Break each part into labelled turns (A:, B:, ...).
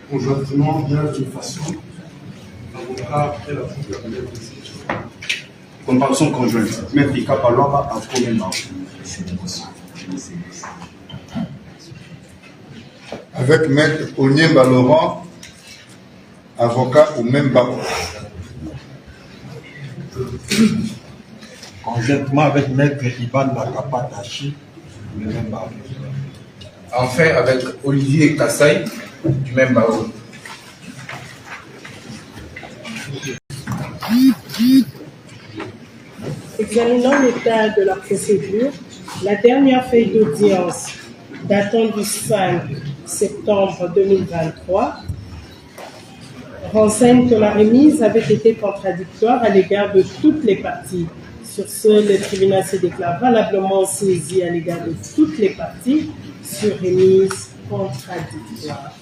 A: Conjointement, bien de façon, après la comparaison conjointe. Maître Ikapalova en commun.
B: Avec Maître Onyemba Laurent, avocat au même barreau.
A: Conjointement avec Maître Iban Nakapatachi, du même barreau.
C: Enfin, avec Olivier Kassai, du même barreau.
D: Examinant l'état de la procédure, la dernière feuille d'audience datant du 5 septembre 2023 renseigne que la remise avait été contradictoire à l'égard de toutes les parties. Sur ce, le tribunal se déclare valablement saisi à l'égard de toutes les parties sur remise contradictoire.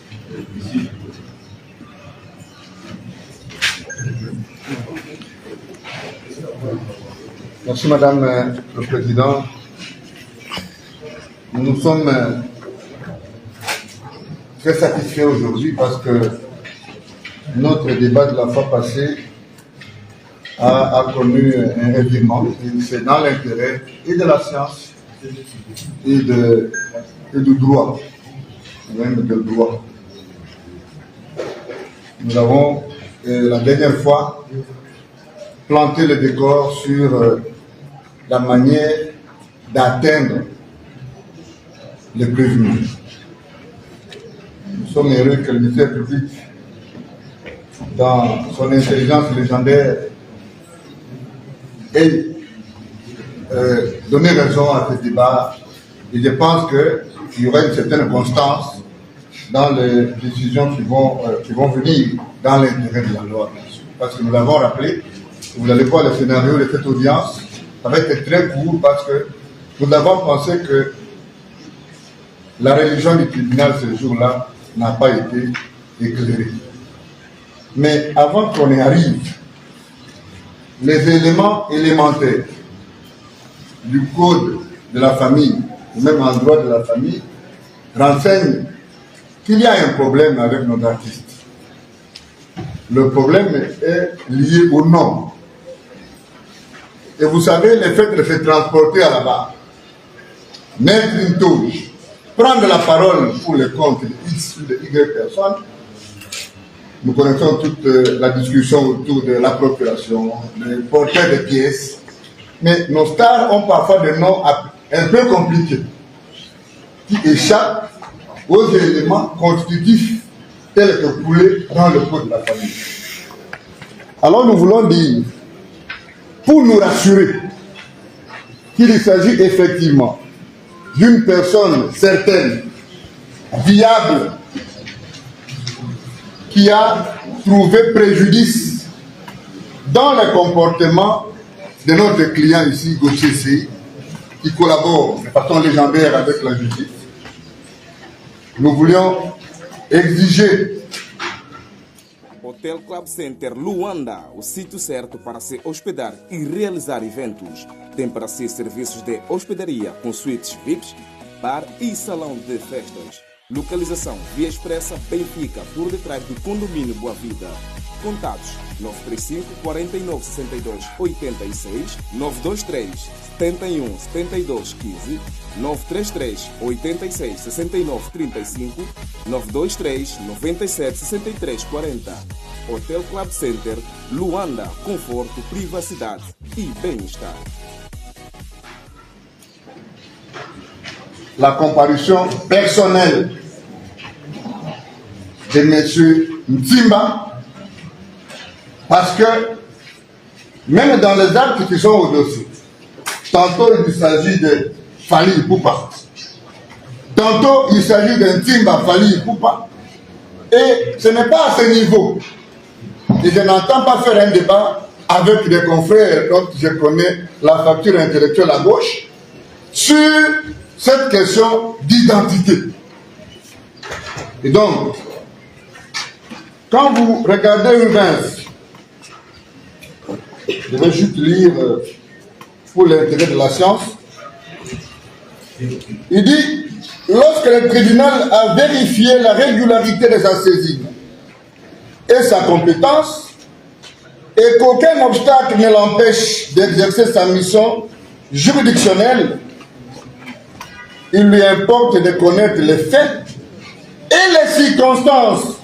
B: Merci Madame le Président. Nous sommes très satisfaits aujourd'hui parce que notre débat de la fois passée a connu un revirement. C'est dans l'intérêt et de la science et du droit, même de droit. Nous avons, la dernière fois, planté le décor sur la manière d'atteindre le prévenu. Nous sommes heureux que le ministère public, dans son intelligence légendaire, ait donné raison à ce débat. Et je pense qu'il y aura une certaine constance dans les décisions qui vont venir dans l'intérêt de la loi. Parce que nous l'avons rappelé, vous allez voir le scénario de cette audience, ça va être très court parce que nous avons pensé que la religion du tribunal ce jour-là n'a pas été éclairée. Mais avant qu'on y arrive, les éléments élémentaires du code de la famille, ou même en droit de la famille, renseignent qu'il y a un problème avec nos artistes. Le problème est lié au nom. Et vous savez, le fait de se transporter à la barre, mettre une touche, prendre la parole pour le compte de X ou de Y personnes, nous connaissons toute la discussion autour de la procuration, le porteur de pièces, mais nos stars ont parfois des noms un peu compliqués, qui échappent aux éléments constitutifs tels que coulés dans le code de la famille. Alors nous voulons dire, pour nous rassurer qu'il s'agit effectivement d'une personne certaine, viable, qui a trouvé préjudice dans le comportement de notre client ici, Gauthier C, qui collabore de façon légendaire avec la justice. Nous voulions exiger.
E: Hotel Club Center Luanda, o sítio certo para se hospedar e realizar eventos. Tem para si serviços de hospedaria com suítes VIPs, bar e salão de festas. Localização Via Expressa Benfica, por detrás do condomínio Boa Vida. Contatos 935 49 62 86, 923 71 72 15, 933 86 69 35, 923 97 63 40. Hotel Club Center Luanda, conforto, privacidade e bem-estar.
B: La comparution personnelle de M. Ntimba, parce que même dans les actes qui sont au dossier, tantôt il s'agit de Fally Ipupa, tantôt il s'agit d'un Ntimba Fally Ipupa, et ce n'est pas à ce niveau. Et je n'entends pas faire un débat avec des confrères dont je connais la facture intellectuelle à gauche sur cette question d'identité. Et donc, quand vous regardez une vince, je vais juste lire pour l'intérêt de la science, Il dit, lorsque le tribunal a vérifié la régularité de sa saisine et sa compétence, et qu'aucun obstacle ne l'empêche d'exercer sa mission juridictionnelle, il lui importe de connaître les faits et les circonstances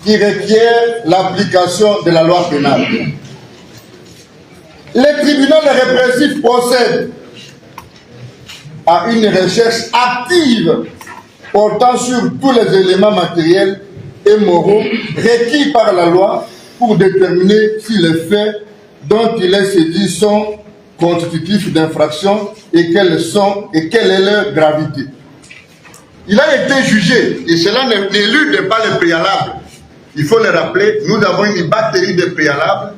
B: qui requièrent l'application de la loi pénale. Le tribunal répressif procède à une recherche active portant sur tous les éléments matériels et moraux requis par la loi pour déterminer si les faits dont il est saisi sont constitutifs d'infraction et quelle est leur gravité. Il a été jugé, et cela n'élude pas les préalables. Il faut le rappeler, nous avons une batterie de préalables,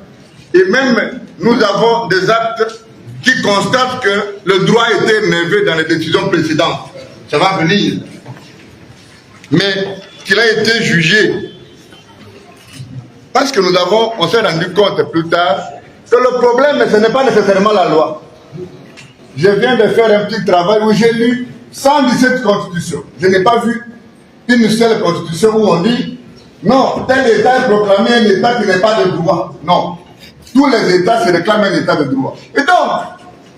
B: et même nous avons des actes qui constatent que le droit a été élevé dans les décisions précédentes. Ça va venir. Mais qu'il a été jugé, parce que on s'est rendu compte plus tard que le problème, ce n'est pas nécessairement la loi. Je viens de faire un petit travail où j'ai lu 117 constitutions. Je n'ai pas vu une seule constitution où on dit non, tel État est proclamé un État qui n'est pas de droit. Non. Tous les États se réclament un État de droit. Et donc,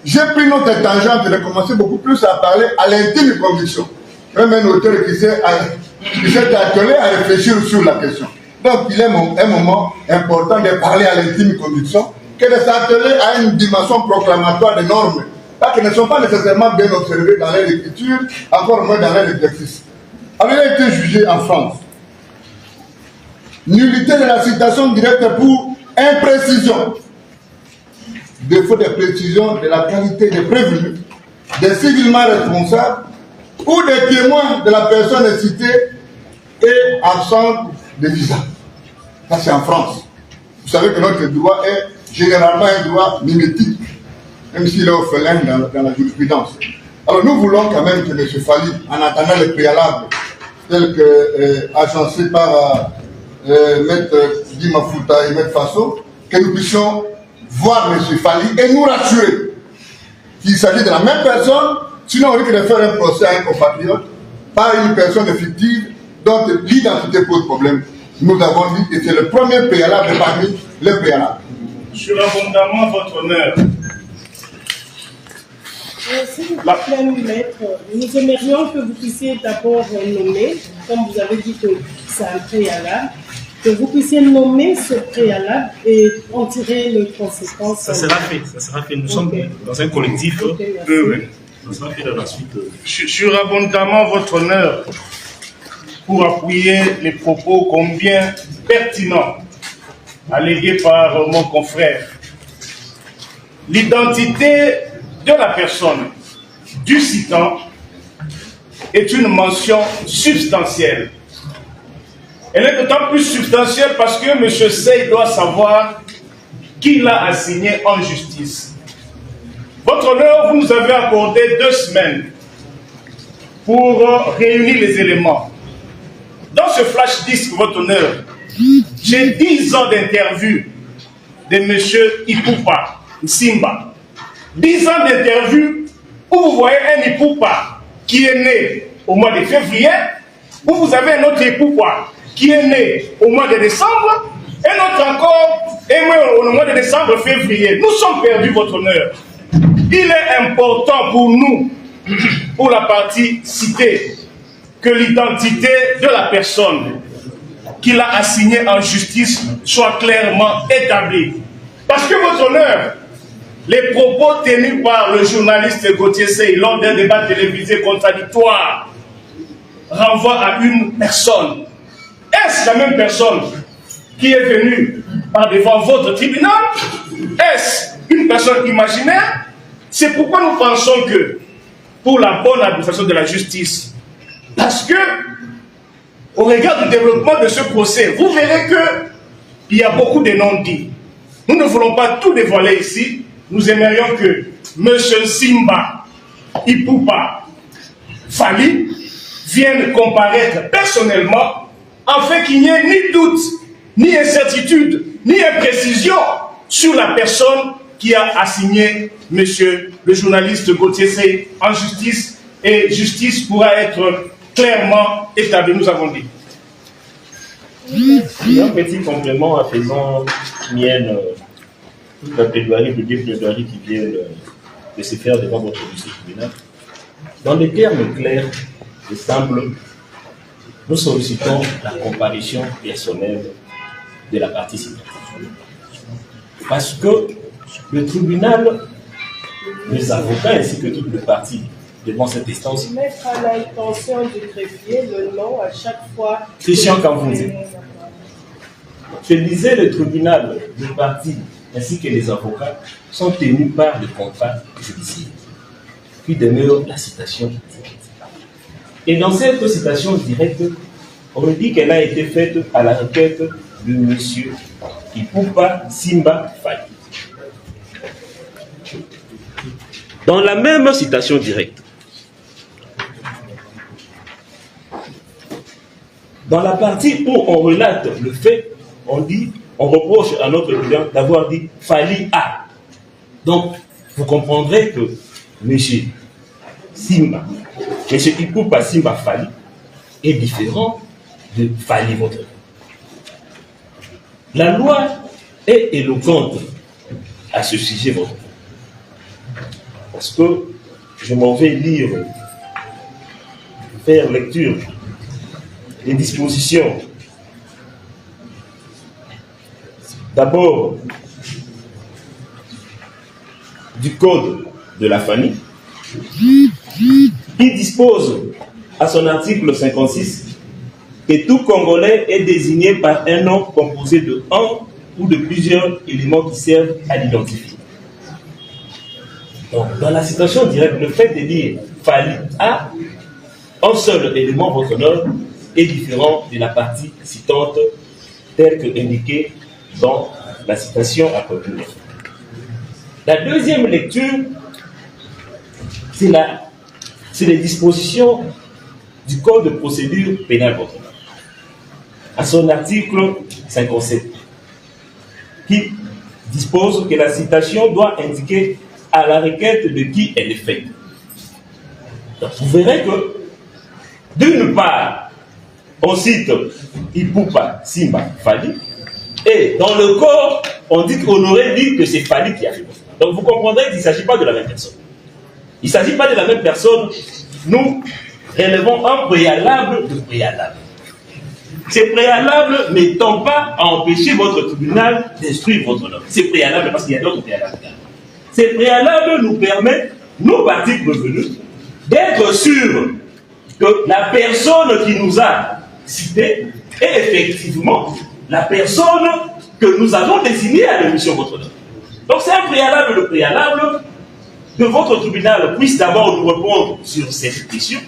B: j'ai pris notre tangente et j'ai commencé beaucoup plus à parler à l'intime conviction. Même un auteur qui s'est attelé à réfléchir sur la question. Donc, il est un moment important de parler à l'intime conviction que de s'atteler à une dimension proclamatoire des normes, qui ne sont pas nécessairement bien observées dans leur écriture, encore moins dans leur exercice. Alors, il a été jugé en France. Nullité de la citation directe pour imprécision. Défaut de précision de la qualité des prévenus, des civilement responsables ou des témoins de la personne citée et absente de visa. Ça, c'est en France. Vous savez que notre droit est généralement un droit mimétique, même s'il est orphelin dans la jurisprudence. Alors, nous voulons quand même que M. Fally, en attendant les préalables tels que agencés par Maître Dima Fouta et Maître Faso, que nous puissions voir M. Fally et nous rassurer qu'il s'agit de la même personne, sinon on risque de faire un procès à un compatriote par une personne fictive dont l'identité pose problème. Nous avons dit que c'est le premier préalable parmi les préalables.
F: Surabondamment, votre honneur.
D: S'il vous plaît, maître, nous aimerions que vous puissiez d'abord nommer, comme vous avez dit que c'est un préalable, que vous puissiez nommer ce préalable et en tirer les conséquences.
F: Ça sera fait, ça sera fait. Nous sommes dans un collectif. Ça sera fait dans la suite. Surabondamment, votre honneur, pour appuyer les propos combien pertinents allégués par mon confrère. L'identité de la personne du citant est une mention substantielle. Elle est d'autant plus substantielle parce que M. Sey doit savoir qui l'a assigné en justice. Votre honneur, vous nous avez accordé 2 semaines pour réunir les éléments. Dans ce flash disque, votre honneur, j'ai 10 ans d'interview de M. Ipupa Simba. 10 ans d'interview où vous voyez un Ipupa qui est né au mois de février, où vous avez un autre Ipupa qui est né au mois de décembre, et notre encore est né au mois de décembre, février. Nous sommes perdus, votre honneur. Il est important pour nous, pour la partie citée, que l'identité de la personne qui l'a assignée en justice soit clairement établie. Parce que, votre honneur, les propos tenus par le journaliste Gauthier Sey lors d'un débat télévisé contradictoire renvoient à une personne. Est-ce la même personne qui est venue par devant votre tribunal? Est-ce une personne imaginaire? C'est pourquoi nous pensons que, pour la bonne administration de la justice, parce que, au regard du développement de ce procès, vous verrez qu'il y a beaucoup de non-dits. Nous ne voulons pas tout dévoiler ici. Nous aimerions que M. Simba Ipupa Fally vienne comparaître personnellement afin qu'il n'y ait ni doute, ni incertitude, ni imprécision sur la personne qui a assigné M. le journaliste Gauthier Sey en justice et justice pourra être clairement établie, nous avons dit.
G: Un petit complément en faisant mienne toute la plaidoirie, le plaidoirie qui vient de se faire devant votre tribunal. Dans des termes clairs et simples, nous sollicitons la comparution personnelle de la partie civile. Parce que le tribunal, les avocats ainsi que toutes les parties devant cette instance,
D: Mettre à l'intention du greffier le nom à chaque fois.
G: Christian Kamvunzi. Je disais, le tribunal, les parties ainsi que les avocats sont tenus par le contrat judiciaire, qui demeure la citation directe. Et dans cette citation directe, on dit qu'elle a été faite à la requête de M. Ipupa Simba Faye. Dans la même citation directe, dans la partie où on relate le fait, on dit, on reproche à notre client d'avoir dit Fali A. Donc, vous comprendrez que M. Simba, M. Ipupa Simba Fali est différent de Fali votre. La loi est éloquente à ce sujet votre. Parce que je m'en vais lire, faire lecture des dispositions. D'abord, du code de la famille, qui dispose à son article 56 que tout Congolais est désigné par un nom composé de un ou de plusieurs éléments qui servent à l'identifier. Donc, dans la citation directe, le fait de dire Fali A, un seul élément, votre nom, est différent de la partie citante telle que indiquée dans la citation à continuer. La deuxième lecture, c'est les dispositions du Code de procédure pénale, votre nom, à son article 57, qui dispose que la citation doit indiquer à la requête de qui elle est faite. Donc, vous verrez que, d'une part, on cite Ipupa Simba Fali, et dans le corps, on dit qu'on aurait dit que c'est Fali qui a fait. Donc vous comprendrez qu'il ne s'agit pas de la même personne. Il ne s'agit pas de la même personne. Nous relevons un préalable de préalable. Ces préalables n'étant pas à empêcher votre tribunal d'instruire votre nom. Ces préalables, parce qu'il y a d'autres préalables. Ces préalables nous permettent, nos parties prévenues, d'être sûrs que la personne qui nous a cités est effectivement la personne que nous avons désignée à l'émission votre nom. Donc c'est un préalable, le préalable, que votre tribunal puisse d'abord nous répondre sur cette question.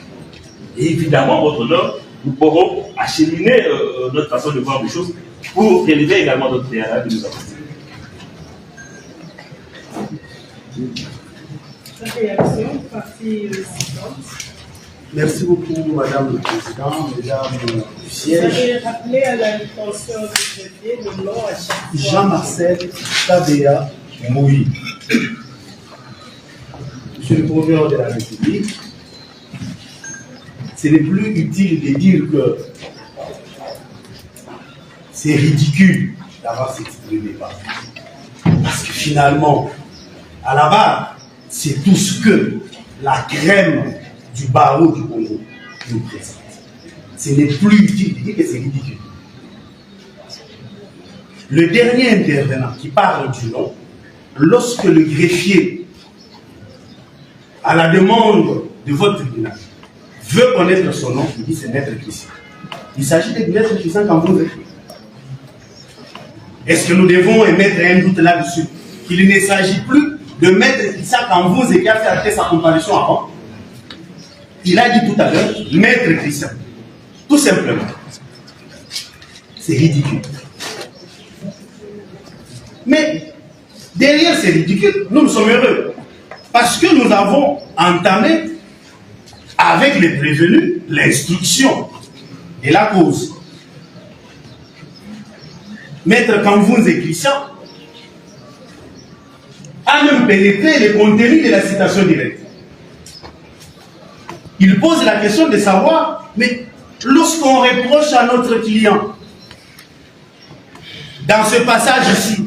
G: Et évidemment, votre nom, nous pourrons acheminer notre façon de voir les choses pour relever également notre préalable que nous avons.
D: Réaction, partie suivante.
H: Merci beaucoup, Madame le Président, Mesdames du
D: Vous
H: siège.
D: avez rappelé à l'intention du greffier le nom à chaque fois.
H: Jean-Marcel Tabea Moui. Monsieur le Procureur de la République, ce n'est plus utile de dire que c'est ridicule d'avoir s'exprimé par parce que finalement, à la base, c'est tout ce que la crème du barreau du Congo nous présente. Ce n'est plus utile de dire que c'est ridicule. Le dernier intervenant qui parle du nom, lorsque le greffier, à la demande de votre tribunal, veut connaître son nom, il dit c'est Maître Christian. Il s'agit de Maître Christian Kamvunzi. Est-ce que nous devons émettre un doute là-dessus? Qu'il ne s'agit plus de Maître Christian Kamvunzi qui a fait arrêter sa comparution avant. Il a dit tout à l'heure, Maître Christian. Tout simplement. C'est ridicule. Mais derrière c'est ridicule, nous sommes heureux. Parce que nous avons entamé avec les prévenus l'instruction de la cause. Maître Kamvunzi Christian a même pénétré le contenu de la citation directe. il pose la question de savoir, mais lorsqu'on reproche à notre client, dans ce passage ici,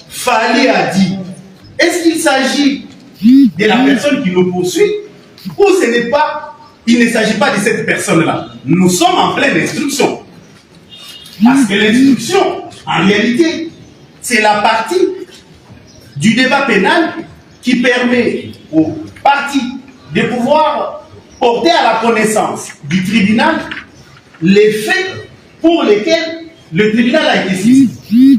H: Fali a dit, est-ce qu'il s'agit de la personne qui nous poursuit ou ce n'est pas, il ne s'agit pas de cette personne-là? Nous sommes en pleine instruction. Parce que l'instruction, en réalité, c'est la partie du débat pénal qui permet aux parties de pouvoir porter à la connaissance du tribunal les faits pour lesquels le tribunal a été saisi.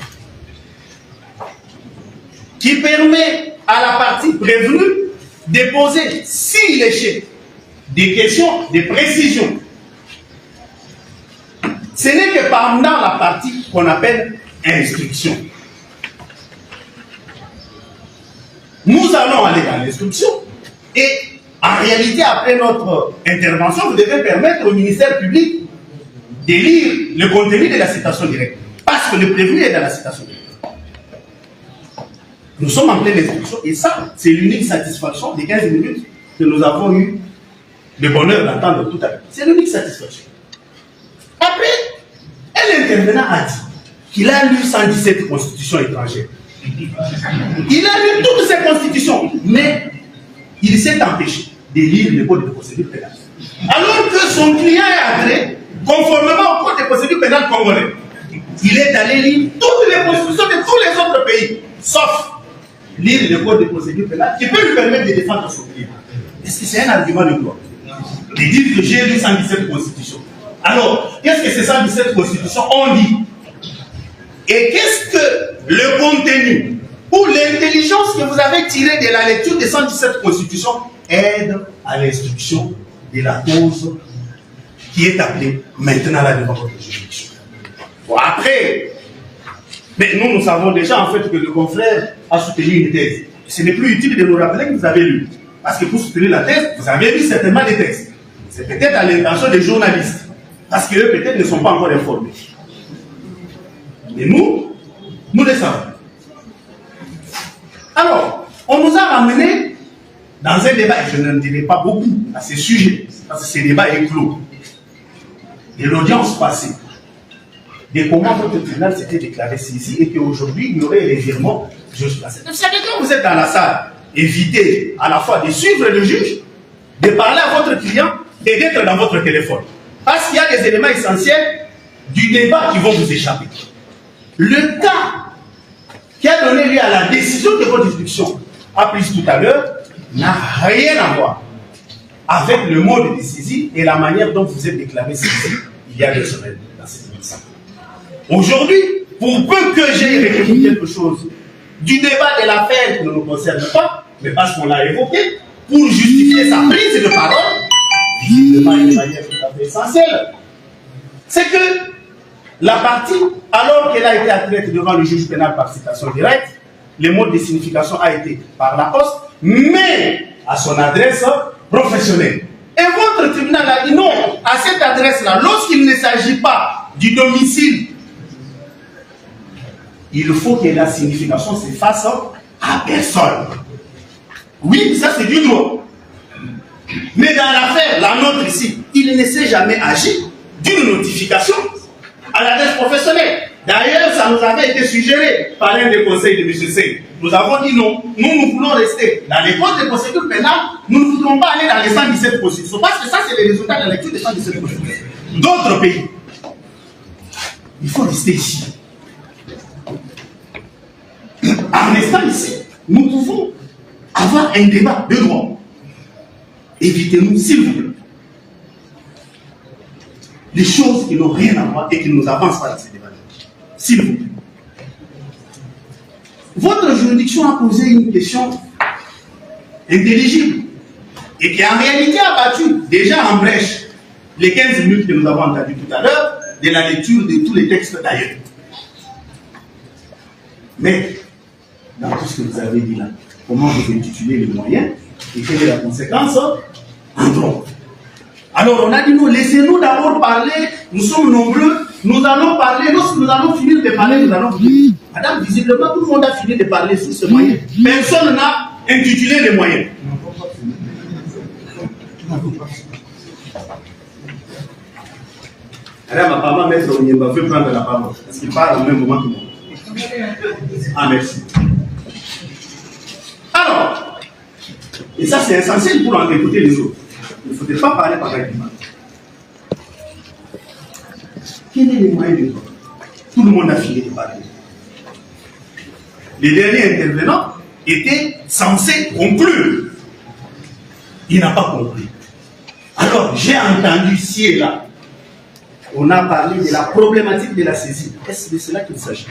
H: Qui permet à la partie prévenue de poser, s'il échec, des questions de précision. Ce n'est que pendant la partie qu'on appelle instruction. Nous allons aller dans l'instruction et en réalité, après notre intervention, vous devez permettre au ministère public de lire le contenu de la citation directe. Parce que le prévenu est dans la citation directe. Nous sommes en pleine instruction et ça, c'est l'unique satisfaction des 15 minutes que nous avons eu le bonheur d'entendre tout à l'heure. C'est l'unique satisfaction. Après, un intervenant a dit qu'il a lu 117 constitutions étrangères. Il a lu toutes ces constitutions, mais il s'est empêché de lire le code de procédure pénale. Alors que son client est entré, conformément au code de procédure pénale congolais, il est allé lire toutes les constitutions de tous les autres pays, sauf lire le code de procédure pénale qui peut lui permettre de défendre son client. Est-ce que c'est un argument de quoi? De dire que j'ai lu 117 constitutions. Alors, qu'est-ce que ces 117 constitutions ont dit? Et qu'est-ce que le contenu ou l'intelligence que vous avez tirée de la lecture des 117 constitutions aide à l'instruction de la cause qui est appelée maintenant là devant votre juridiction? Bon, après, mais nous savons déjà en fait que le confrère a soutenu une thèse. Ce n'est plus utile de nous rappeler que vous avez lu. Parce que pour soutenir la thèse, vous avez lu certainement des textes. C'est peut-être à l'intention des journalistes. Parce qu'eux peut-être ne sont pas encore informés. Mais nous les savons. Alors, on nous a ramené dans un débat, et je ne dirai pas beaucoup à ce sujet, parce que ce débat est clos, de l'audience passée, de comment votre tribunal s'était déclaré ici et qu'aujourd'hui, il y aurait les virements juste passés. Vous savez, quand vous êtes dans la salle, évitez à la fois de suivre le juge, de parler à votre client et d'être dans votre téléphone. Parce qu'il y a des éléments essentiels du débat qui vont vous échapper. Le cas qui a donné lieu à la décision de votre juridiction, apprise tout à l'heure, n'a rien à voir avec le mode de saisie et la manière dont vous êtes déclaré saisi il y a 2 semaines dans cette émission. Aujourd'hui, pour peu que j'ai retenu quelque chose du débat de l'affaire qui ne nous concerne pas, mais parce qu'on l'a évoqué, pour justifier sa prise de parole, visiblement de manière tout à fait essentielle, c'est que la partie, alors qu'elle a été adressée devant le juge pénal par citation directe, le mode de signification a été par la poste, mais à son adresse professionnelle. Et votre tribunal a dit non, à cette adresse-là, lorsqu'il ne s'agit pas du domicile, il faut que la signification se fasse à personne. Oui, ça c'est du droit. Mais dans l'affaire, la nôtre ici, il ne s'est jamais agi d'une notification à l'adresse professionnelle. D'ailleurs, ça nous avait été suggéré par un des conseils de M. Sey. Nous avons dit non, nous voulons rester dans les codes de procédure pénale, nous ne voudrons pas aller dans les 117 constitutions, parce que ça, c'est le résultat de la lecture des 117 constitutions. D'autres pays, il faut rester ici. En restant ici, nous pouvons avoir un débat de droit. Évitez-nous, s'il vous plaît, les choses qui n'ont rien à voir et qui ne nous avancent pas dans ces débats. S'il vous plaît. Votre juridiction a posé une question intelligible et qui en réalité a battu déjà en brèche les 15 minutes que nous avons entendues tout à l'heure de la lecture de tous les textes d'ailleurs. Mais, dans tout ce que vous avez dit là, comment vous intitulez les moyens et quelle est la conséquence en droit? Alors on a dit non, laissez-nous d'abord parler, nous sommes nombreux, nous allons parler, lorsque nous allons finir de parler, nous allons dire, madame, visiblement tout le monde a fini de parler sur ce moyen. Personne n'a intitulé les moyens. Alors, ma maman, maître Onyemba, veut prendre la parole. Parce qu'il parle au même moment que moi. Ah, merci. Alors, et ça c'est essentiel pour en écouter les autres. Il ne faudrait pas parler par exemple. Quel est le moyen de temps? Tout le monde a fini de parler. Les derniers intervenants étaient censés conclure. Il n'a pas conclu. Alors, j'ai entendu ici et là. On a parlé de la problématique de la saisie. Est-ce de cela qu'il s'agit?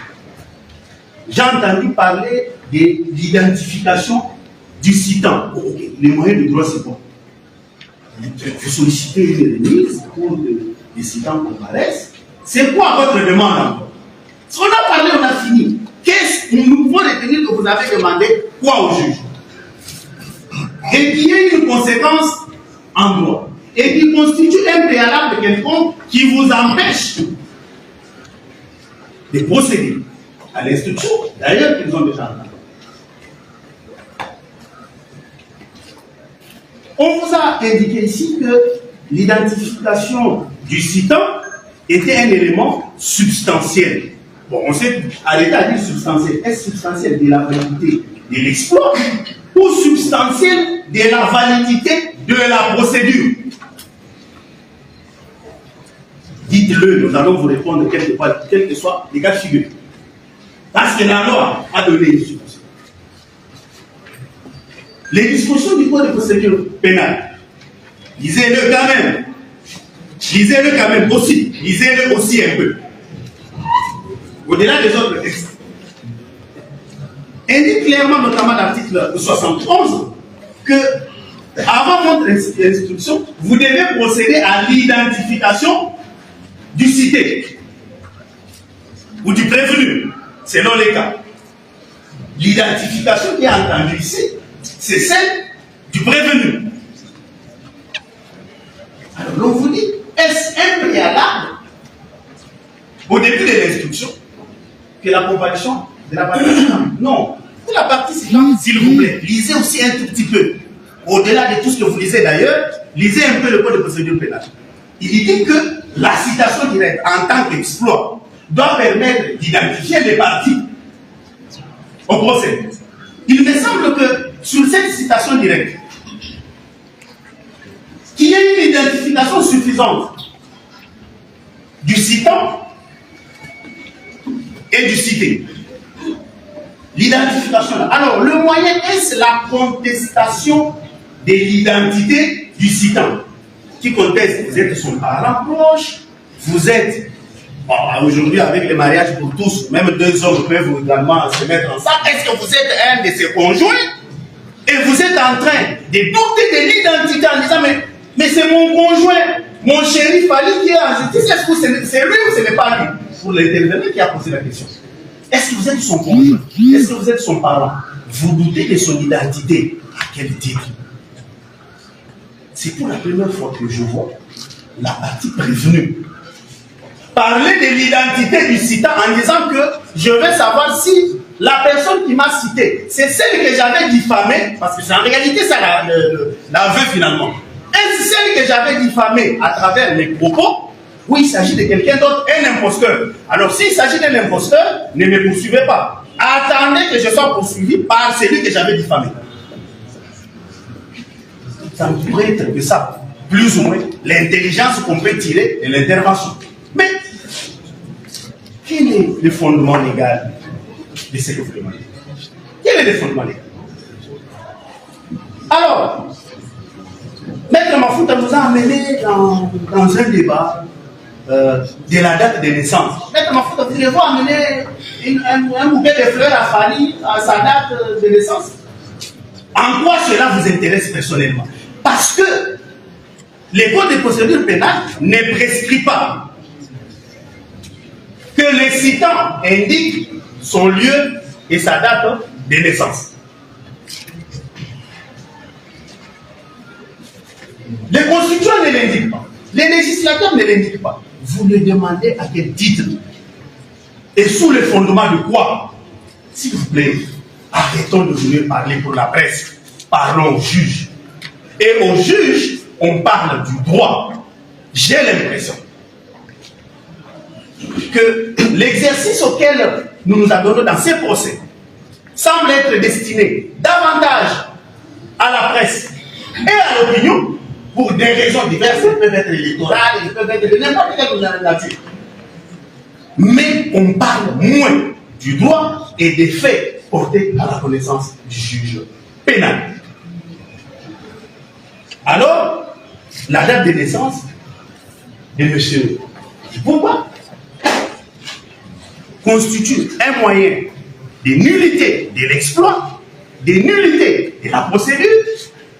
H: J'ai entendu parler de l'identification du citant. Ok, les moyens de droit, c'est quoi? Vous sollicitez une remise pour que les citants comparaissent. C'est quoi votre demande encore? Si on a parlé, on a fini. Qu'est-ce que nous pouvons retenir que vous avez demandé quoi au juge? Et qu'il y ait une conséquence en droit. Et qui constitue un préalable de quelconque qui vous empêche de procéder à l'instruction, d'ailleurs qu'ils ont déjà entendu. On vous a indiqué ici que l'identification du citant était un élément substantiel. Bon, on s'est arrêté à dire substantiel. Est-ce substantiel de la validité de l'exploit ou substantiel de la validité de la procédure? Dites-le, nous allons vous répondre quel que soit les cas de figure. Parce que la loi a donné une solution. Les dispositions du code de procédure pénale, lisez-le quand même. Lisez-le quand même aussi. Lisez-le aussi un peu. Au-delà des autres textes. Indique clairement, notamment l'article 71, que avant votre instruction, vous devez procéder à l'identification du cité ou du prévenu, selon les cas. L'identification qui est entendue ici, c'est celle du prévenu. Alors, l'on vous dit, est-ce un préalable au début de l'instruction que la comparution de la partie citante? Non. Pour la partie citante, s'il vous plaît, lisez aussi un tout petit peu. Au-delà de tout ce que vous lisez d'ailleurs, lisez un peu le code de procédure pénale. Il dit que la citation directe en tant qu'exploit doit permettre d'identifier les parties au procès. Il me semble que sur cette citation directe, qu'il y ait une identification suffisante du citant et du cité. L'identification. Alors, le moyen est la contestation de l'identité du citant. Qui conteste? Vous êtes son parent proche, vous êtes, aujourd'hui avec les mariages pour tous, même deux hommes peuvent également se mettre ensemble. Est-ce que vous êtes un de ses conjoints et vous êtes en train de douter de l'identité en disant mais c'est mon conjoint, mon chéri Fali qui est en justice, est-ce que c'est lui ou ce n'est pas lui? Pour l'intervenant qui a posé la question. Est-ce que vous êtes son conjoint? Est-ce que vous êtes son parent? Vous doutez de son identité? À quel titre? C'est pour la première fois que je vois la partie prévenue parler de l'identité du citant en disant que je veux savoir si la personne qui m'a cité, c'est celle que j'avais diffamée, parce que c'est en réalité ça l'aveu finalement. Est-ce celle que j'avais diffamée à travers les propos, ou il s'agit de quelqu'un d'autre, un imposteur? Alors s'il s'agit d'un imposteur, ne me poursuivez pas. Attendez que je sois poursuivi par celui que j'avais diffamé. Ça ne pourrait être que ça, plus ou moins, l'intelligence qu'on peut tirer de l'intervention. Mais, quel est le fondement légal de ce gouvernement? Quel est le fondement légal? Alors, Maître Mafouta nous a amené dans un débat de la date de naissance. Maître Mafouta, vous devez amener un bouquet de fleurs à Fali à sa date de naissance. En quoi cela vous intéresse personnellement? Parce que les codes de procédure pénale ne prescrit pas que le citant indique son lieu et sa date de naissance. Les constituants ne l'indiquent pas. Les législateurs ne l'indiquent pas. Vous le demandez à quel titre? Et sous le fondement de quoi? S'il vous plaît, arrêtons de venir parler pour la presse. Parlons au juge. Et au juge, on parle du droit. j'ai l'impression que l'exercice auquel nous nous adonnons dans ces procès semble être destiné davantage à la presse et à l'opinion pour des raisons diverses, elles peuvent être électorales, elles peuvent être de n'importe quelle nature. Mais on parle moins du droit et des faits portés à la connaissance du juge pénal. Alors, la date de naissance de M. Ipoupa constitue un moyen de nullité de l'exploit, de nullité de la procédure.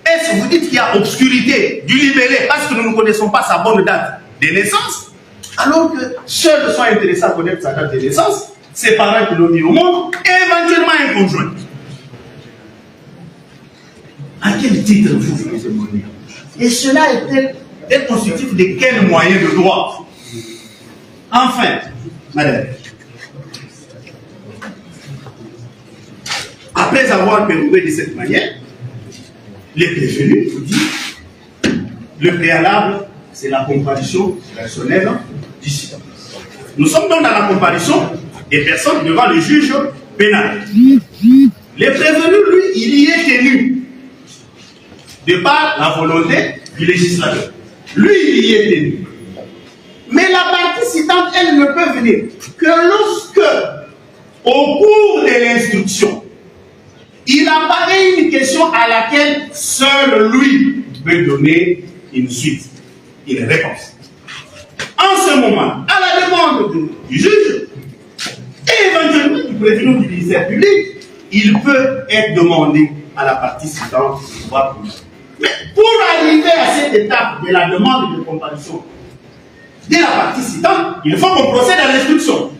H: Est-ce que vous dites qu'il y a obscurité du libellé parce que nous ne connaissons pas sa bonne date de naissance, alors que seuls sont intéressés à connaître sa date de naissance, ses parents qui l'ont mis au monde, et éventuellement un conjoint. À quel titre vous voulez demander? Et cela est constitutif de quel moyen de droit? Enfin, madame, après avoir prouvé de cette manière, les prévenus vous disent le préalable, c'est la comparution personnelle du citoyen. Nous sommes donc dans la comparution des personnes devant le juge pénal. Les prévenus, lui, il y est tenu de par la volonté du législateur. Lui, il y est tenu. Mais la partie citante, elle ne peut venir que lorsque, au cours de l'instruction, il apparaît une question à laquelle seul lui peut donner une suite, une réponse. En ce moment, à la demande du juge, et éventuellement du prévenu du ministère public, il peut être demandé à la partie citante de pouvoir punir. Mais pour arriver à cette étape de la demande de comparution de la partie citante, il faut qu'on procède à l'instruction.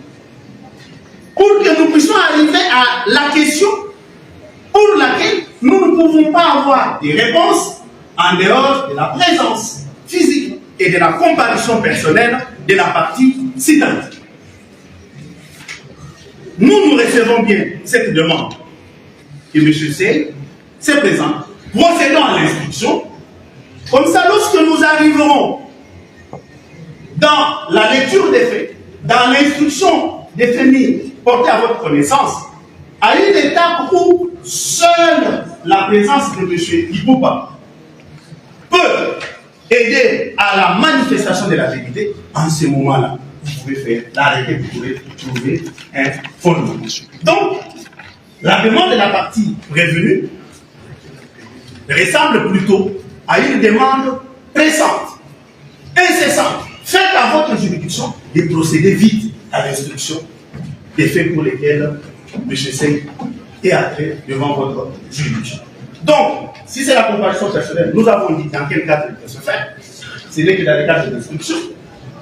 H: Pour que nous puissions arriver à la question pour laquelle nous ne pouvons pas avoir des réponses en dehors de la présence physique et de la comparution personnelle de la partie citante. Nous recevons bien cette demande que M. C se présente. Procédons à l'instruction. Comme ça, lorsque nous arriverons dans la lecture des faits, dans l'instruction des familles portée à votre connaissance, à une étape où seule la présence de M. Ipoupa peut aider à la manifestation de la vérité, en ce moment-là, vous pouvez faire l'arrêté, vous pouvez trouver un fondement. Donc, la demande de la partie prévenue ressemble plutôt à une demande pressante, incessante, faite à votre juridiction de procéder vite à l'instruction des faits pour lesquels M. Sey est appelé devant votre juridiction. Donc, si c'est la comparution personnelle, nous avons dit dans quel cadre il peut se faire. Ce n'est que dans les cadres de l'instruction.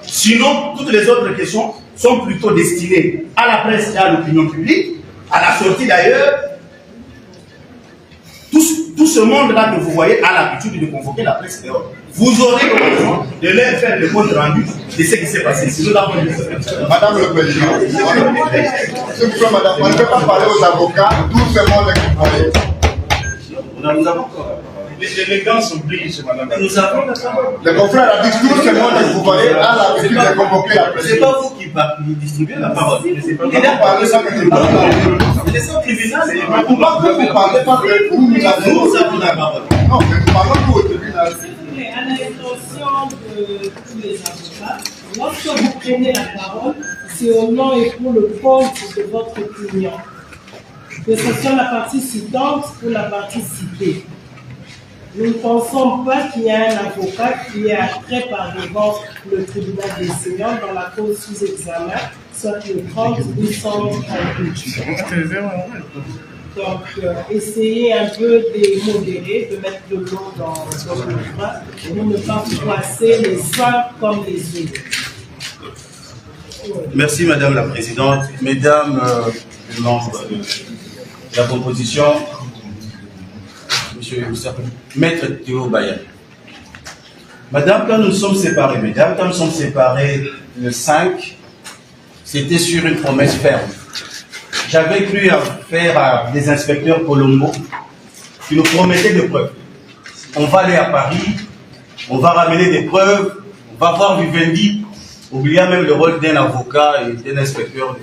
H: Sinon, toutes les autres questions sont plutôt destinées à la presse et à l'opinion publique. À la sortie d'ailleurs, tout ce monde-là que vous voyez a l'habitude de convoquer la presse dehors. Vous aurez l'occasion de leur faire le compte rendu de ce qui s'est passé. Si nous l'avons dit.
B: Madame le Président, madame, on ne peut pas parler aux avocats, tout ce monde est convoqué.
H: Nous avons l'élégance oblige, madame. Nous avons
B: le confrère a dit tout ce monde que vous voyez a l'habitude de convoquer la presse.
H: Ce n'est pas vous qui distribuez la parole.
B: Il a parlé ça que je parle.
H: C'est son tribunal.
B: Vous ne parlez pas que vous nous avons
H: la parole.
B: Non, mais nous parlons pour le tribunal.
D: À l'intention de tous les avocats, lorsque vous prenez la parole, c'est au nom et pour le compte de votre client. Que ce soit la partie citante ou la partie citée. Nous ne pensons pas qu'il y a un avocat qui est attrait par devant le tribunal des seniors dans la cause sous examen, soit le 30 838. Donc, essayez un peu de modérer, de mettre de l'eau dans le vin, pour ne pas froisser les uns comme les autres.
H: Merci Madame la Présidente. Mesdames les membres de la composition, Monsieur Maître Théo Bayan. Madame, quand nous sommes séparés, mesdames, quand nous sommes séparés le 5, c'était sur une promesse ferme. J'avais cru faire à des inspecteurs Colombo qui nous promettaient des preuves. On va aller à Paris, on va ramener des preuves, va voir Vivendi, oubliant même le rôle d'un avocat et d'un inspecteur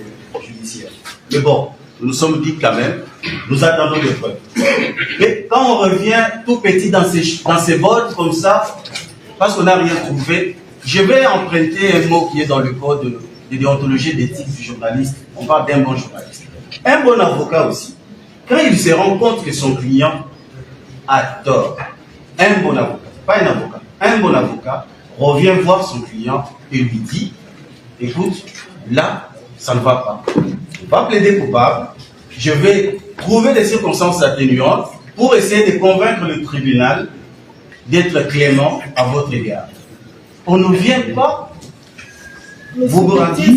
H: judiciaire. Mais bon, nous nous sommes dit quand même, nous attendons des preuves. Mais quand on revient tout petit dans ces votes comme ça, parce qu'on n'a rien trouvé, je vais emprunter un mot qui est dans le code de déontologie d'éthique du journaliste. On parle d'un bon journaliste. Un bon avocat aussi, quand il se rend compte que son client a tort, un bon avocat, pas un avocat, un bon avocat revient voir son client et lui dit, écoute, là, ça ne va pas. Je vais plaider coupable, je vais trouver des circonstances atténuantes pour essayer de convaincre le tribunal d'être clément à votre égard. On ne vient pas vous garantir.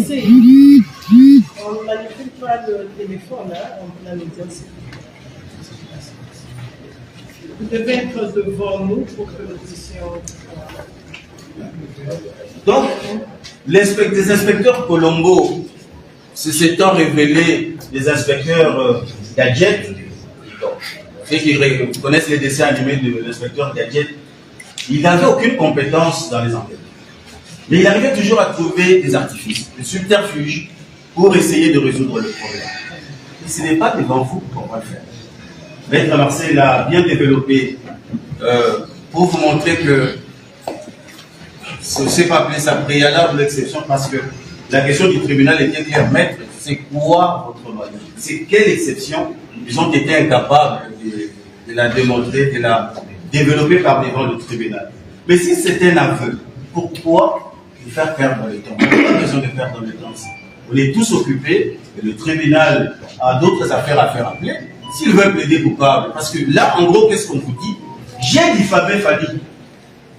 D: On ne manipule pas le téléphone, hein, on a médiation. Vous devez être devant nous pour que nous puissions.
H: Donc, les inspecteurs Colombo, se s'étant révélés des inspecteurs Gadget, ceux qui connaissent les dessins animés de l'inspecteur Gadget, il n'avait aucune compétence dans les enquêtes. Mais il arrivait toujours à trouver des artifices, des subterfuges pour essayer de résoudre le problème. Et ce n'est pas devant vous qu'on va le faire. Maître Marcel l'a bien développé pour vous montrer que ce n'est pas appelé ça préalable l'exception parce que la question du tribunal était claire. Maître, c'est quoi votre moyen? C'est quelle exception ils ont été incapables de la démontrer, de la développer par devant le tribunal. Mais si c'est un aveu, pourquoi vous faire perdre le temps? On n'a pas besoin de perdre le temps. On est tous occupés et le tribunal a d'autres affaires à faire appeler. S'il veut plaider coupable, parce que là, en gros, qu'est-ce qu'on vous dit? J'ai diffamé Fali.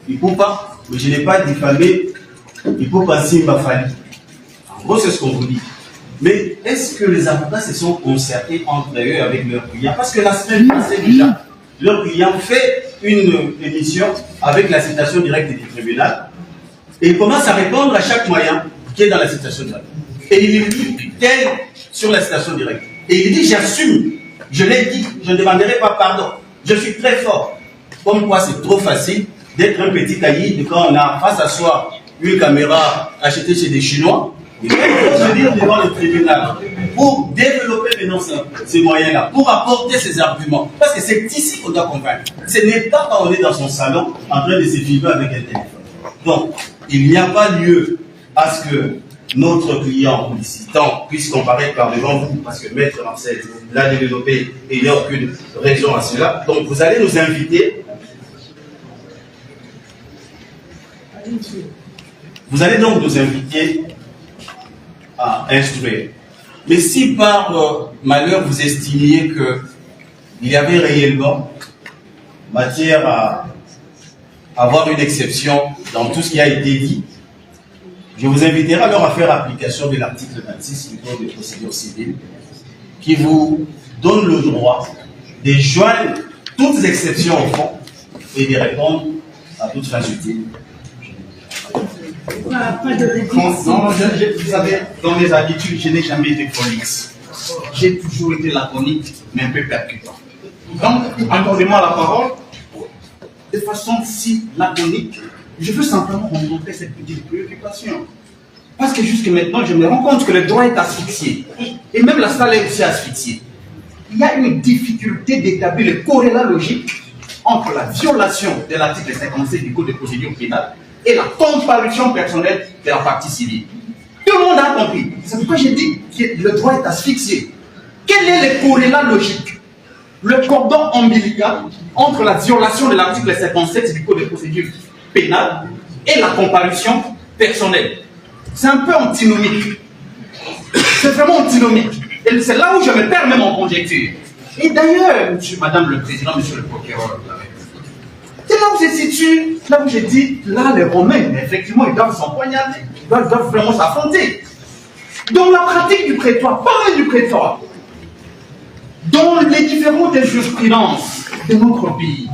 H: Il ne peut pas, mais je n'ai pas diffamé, il peut pas Simba Fali. En gros, c'est ce qu'on vous dit. Mais est-ce que les avocats se sont concertés entre eux avec leurs clients? Parce que la semaine passée déjà, leur client fait une émission avec la citation directe du tribunal et il commence à répondre à chaque moyen qui est dans la citation directe. Et il dit tel sur la citation directe. Et il dit j'assume, je l'ai dit, je ne demanderai pas pardon. Je suis très fort. Comme quoi c'est trop facile d'être un petit cahier quand on a face à soi une caméra achetée chez des Chinois. Il faut se dire devant le tribunal pour développer maintenant ces moyens-là, pour apporter ces arguments. Parce que c'est ici qu'on doit convaincre. Ce n'est pas quand on est dans son salon en train de se filmer avec un téléphone. Donc, il n'y a pas lieu à ce que notre client sollicitant puisse comparaître par devant vous, parce que Maître Marcel l'a développé et il n'y a aucune raison à cela. Donc, vous allez nous inviter. Vous allez donc nous inviter à instruire. Mais si par malheur vous estimiez qu'il y avait réellement matière à avoir une exception dans tout ce qui a été dit, je vous inviterai alors à faire application de l'article 26 du Code de procédure civile qui vous donne le droit de joindre toutes les exceptions au fond et de répondre à toutes fins utiles.
D: Pas de
H: Non, vous savez, dans mes habitudes, je n'ai jamais été prolixe. J'ai toujours été laconique, mais un peu percutant. Donc, accordez-moi la parole de façon si laconique. Je veux simplement rencontrer cette petite préoccupation. Parce que jusque maintenant, je me rends compte que le droit est asphyxié. Et même la salle est aussi asphyxiée. Il y a une difficulté d'établir le corrélat logique entre la violation de l'article 57 du Code de procédure pénale et la comparution personnelle de la partie civile. Tout le monde a compris. C'est pourquoi j'ai dit que le droit est asphyxié. Quel est le corrélat logique? Le cordon ombilical entre la violation de l'article 57 du Code de procédure pénale et la comparution personnelle. C'est un peu antinomique. C'est vraiment antinomique. Et c'est là où je me permets mon conjecture. Et d'ailleurs, madame le président, monsieur le procureur, c'est là où se situe, là où j'ai dit, là les Romains, effectivement, ils doivent s'empoignarder, ils doivent vraiment s'affronter. Dans la pratique du prétoire, pas même du prétoire, dans les différentes jurisprudences de notre pays,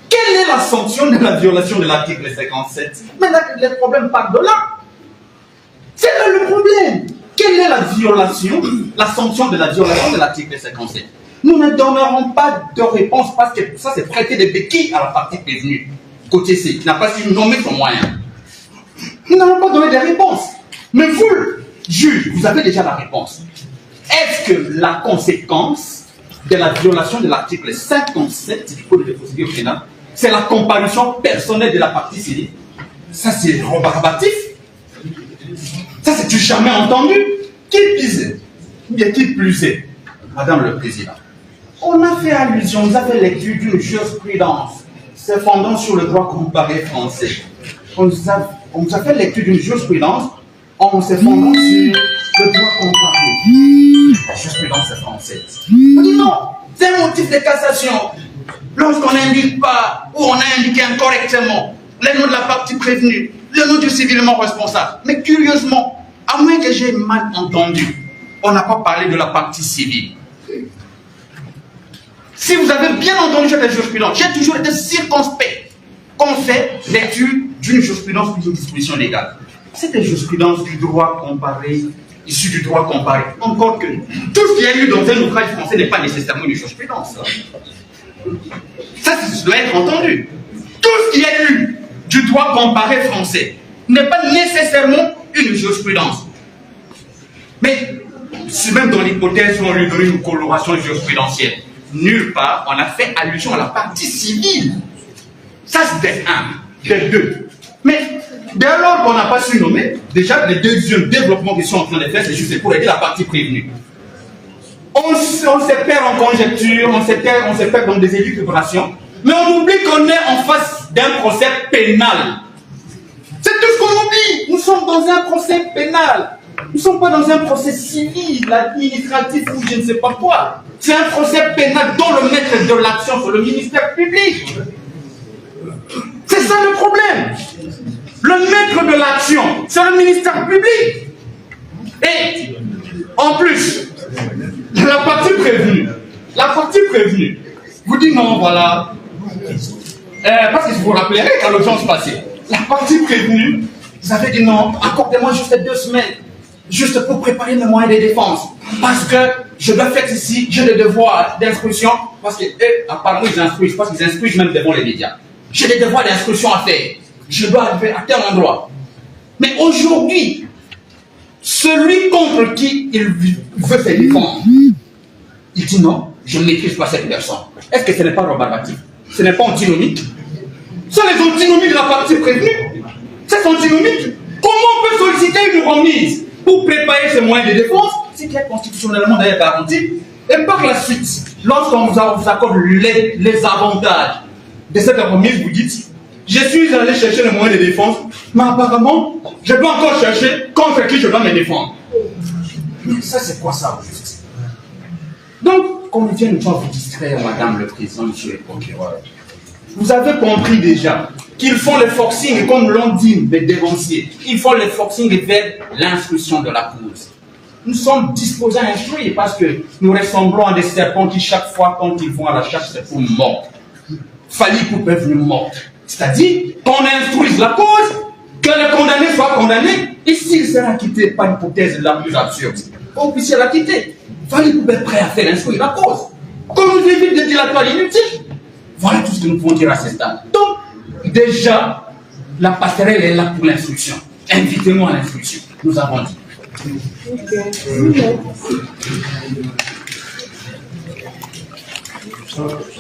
H: quelle est la sanction de la violation de l'article 57? Mais là, les problèmes partent de là. C'est là le problème. Quelle est la violation, la sanction de la violation de l'article 57? Nous ne donnerons pas de réponse parce que ça, c'est prêter des béquilles à la partie prévenue. Côté C, qui n'a pas su nommer son moyen.
I: Nous n'allons pas donner des réponses. Mais vous, juge, vous avez déjà la réponse. Est-ce que la conséquence de la violation de l'article 57 du Code de procédure pénale, c'est la comparution personnelle de la partie civile? Ça, c'est rebarbatif. Ça, c'est du jamais entendu. Qui disait, ou bien qui plus est, Madame le Président, on a fait allusion, vous avez lecture d'une jurisprudence se fondant sur le droit comparé français. On nous a fait lecture d'une jurisprudence en se fondant sur le droit comparé. La jurisprudence française. On dit non, c'est un motif de cassation. Lorsqu'on n'indique pas ou on a indiqué incorrectement le nom de la partie prévenue, le nom du civilement responsable. Mais curieusement, à moins que j'ai mal entendu, on n'a pas parlé de la partie civile. Si vous avez bien entendu cette jurisprudence, j'ai toujours été circonspect qu'on fait lecture d'une jurisprudence ou d'une disposition légale. C'est une jurisprudence du droit comparé, issue du droit comparé. Encore que tout ce qu'il y a eu dans un ouvrage français n'est pas nécessairement une jurisprudence. Ça doit être entendu. Tout ce qu'il y a eu du droit comparé français n'est pas nécessairement une jurisprudence. Mais si même dans l'hypothèse où on lui donne une coloration jurisprudentielle, nulle part on a fait allusion à la partie civile. Ça c'était un, des deux. Mais dès lors qu'on n'a pas su nommer, déjà les deuxièmes développements qui sont en train de faire, c'est juste pour aider la partie prévenue. On se perd en conjecture, on se perd dans des élucubrations, mais on oublie qu'on est en face d'un procès pénal. C'est tout ce qu'on oublie. Nous sommes dans un procès pénal. Nous ne sommes pas dans un procès civil, administratif ou je ne sais pas quoi. C'est un procès pénal dont le maître de l'action, c'est le ministère public. C'est ça le problème. Le maître de l'action, c'est le ministère public. Et en plus, la partie prévenue vous dit non, voilà. Parce que je vous rappellerai qu'à l'audience passée, la partie prévenue, vous avez dit non, accordez-moi juste 2 semaines. Juste pour préparer mes moyens de défense. Parce que je dois faire ici, j'ai des devoirs d'instruction. Parce que apparemment, ils instruisent, parce qu'ils instruisent même devant les médias. J'ai des devoirs d'instruction à faire. Je dois arriver à tel endroit. Mais aujourd'hui, celui contre qui il veut se défendre, il dit non, je ne maîtrise pas cette personne. Est-ce que ce n'est pas rebarbatif? Ce n'est pas antinomique? Ce sont les antinomies de la partie prévenue. C'est antinomique. Comment on peut solliciter une remise pour préparer ses moyens de défense, c'est qu'il est constitutionnellement d'ailleurs garanti, et par la suite, lorsqu'on vous accorde les avantages de cette remise, vous dites, je suis allé chercher les moyens de défense, mais apparemment, je dois encore chercher contre qui je dois me défendre. Ça, c'est quoi ça, au juste? Donc, comme vient ne pas vous distraire, Madame le Président, Monsieur le Procureur, vous avez compris déjà qu'ils font le forcing, comme l'ont dit les dévanciers, ils font le forcing vers l'instruction de la cause. Nous sommes disposés à instruire parce que nous ressemblons à des serpents qui, chaque fois, quand ils vont à la chasse, se font morts. Fallu pour prévenir morte. C'est-à-dire qu'on instruise la cause, que le condamné soit condamné, et s'il sera acquitté par l'hypothèse la plus absurde, on puisse l'acquitter. Fallu pour être prêt à faire instruire la cause. Qu'on nous évite de dilatoires inutiles. Voilà tout ce que nous pouvons dire à ce stade. Donc, déjà, la passerelle est là pour l'instruction. Invitez-nous à l'instruction. Nous avons dit.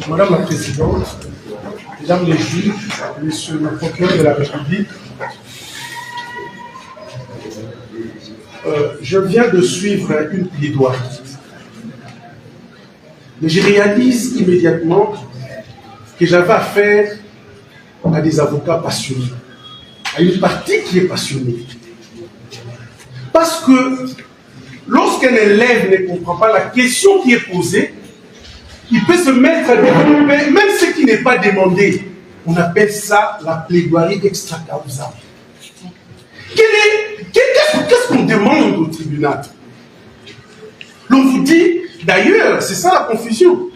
J: Madame la Présidente, Mesdames les juges, Monsieur le procureur de la République, je viens de suivre une plaidoirie. Mais je réalise immédiatement que j'avais affaire à des avocats passionnés, à une partie qui est passionnée. Parce que lorsqu'un élève ne comprend pas la question qui est posée, il peut se mettre à développer, même ce qui n'est pas demandé. On appelle ça la plaidoirie extra-causale. Qu'est-ce qu'on demande au tribunal? L'on vous dit, d'ailleurs, c'est ça la confusion.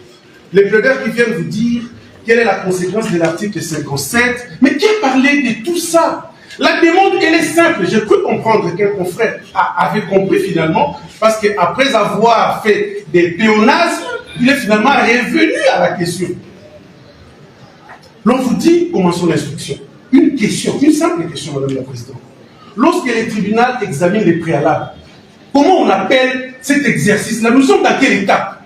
J: Les plaideurs qui viennent vous dire quelle est la conséquence de l'article 57, mais qui a parlé de tout ça? La demande, elle est simple. J'ai cru comprendre qu'un confrère avait compris finalement, parce qu'après avoir fait des pléonasmes, il est finalement revenu à la question. L'on vous dit, commençons l'instruction. Une question, une simple question, Madame la Présidente. lorsque les tribunaux examinent les préalables, comment on appelle cet exercice-là? Nous sommes dans quelle étape?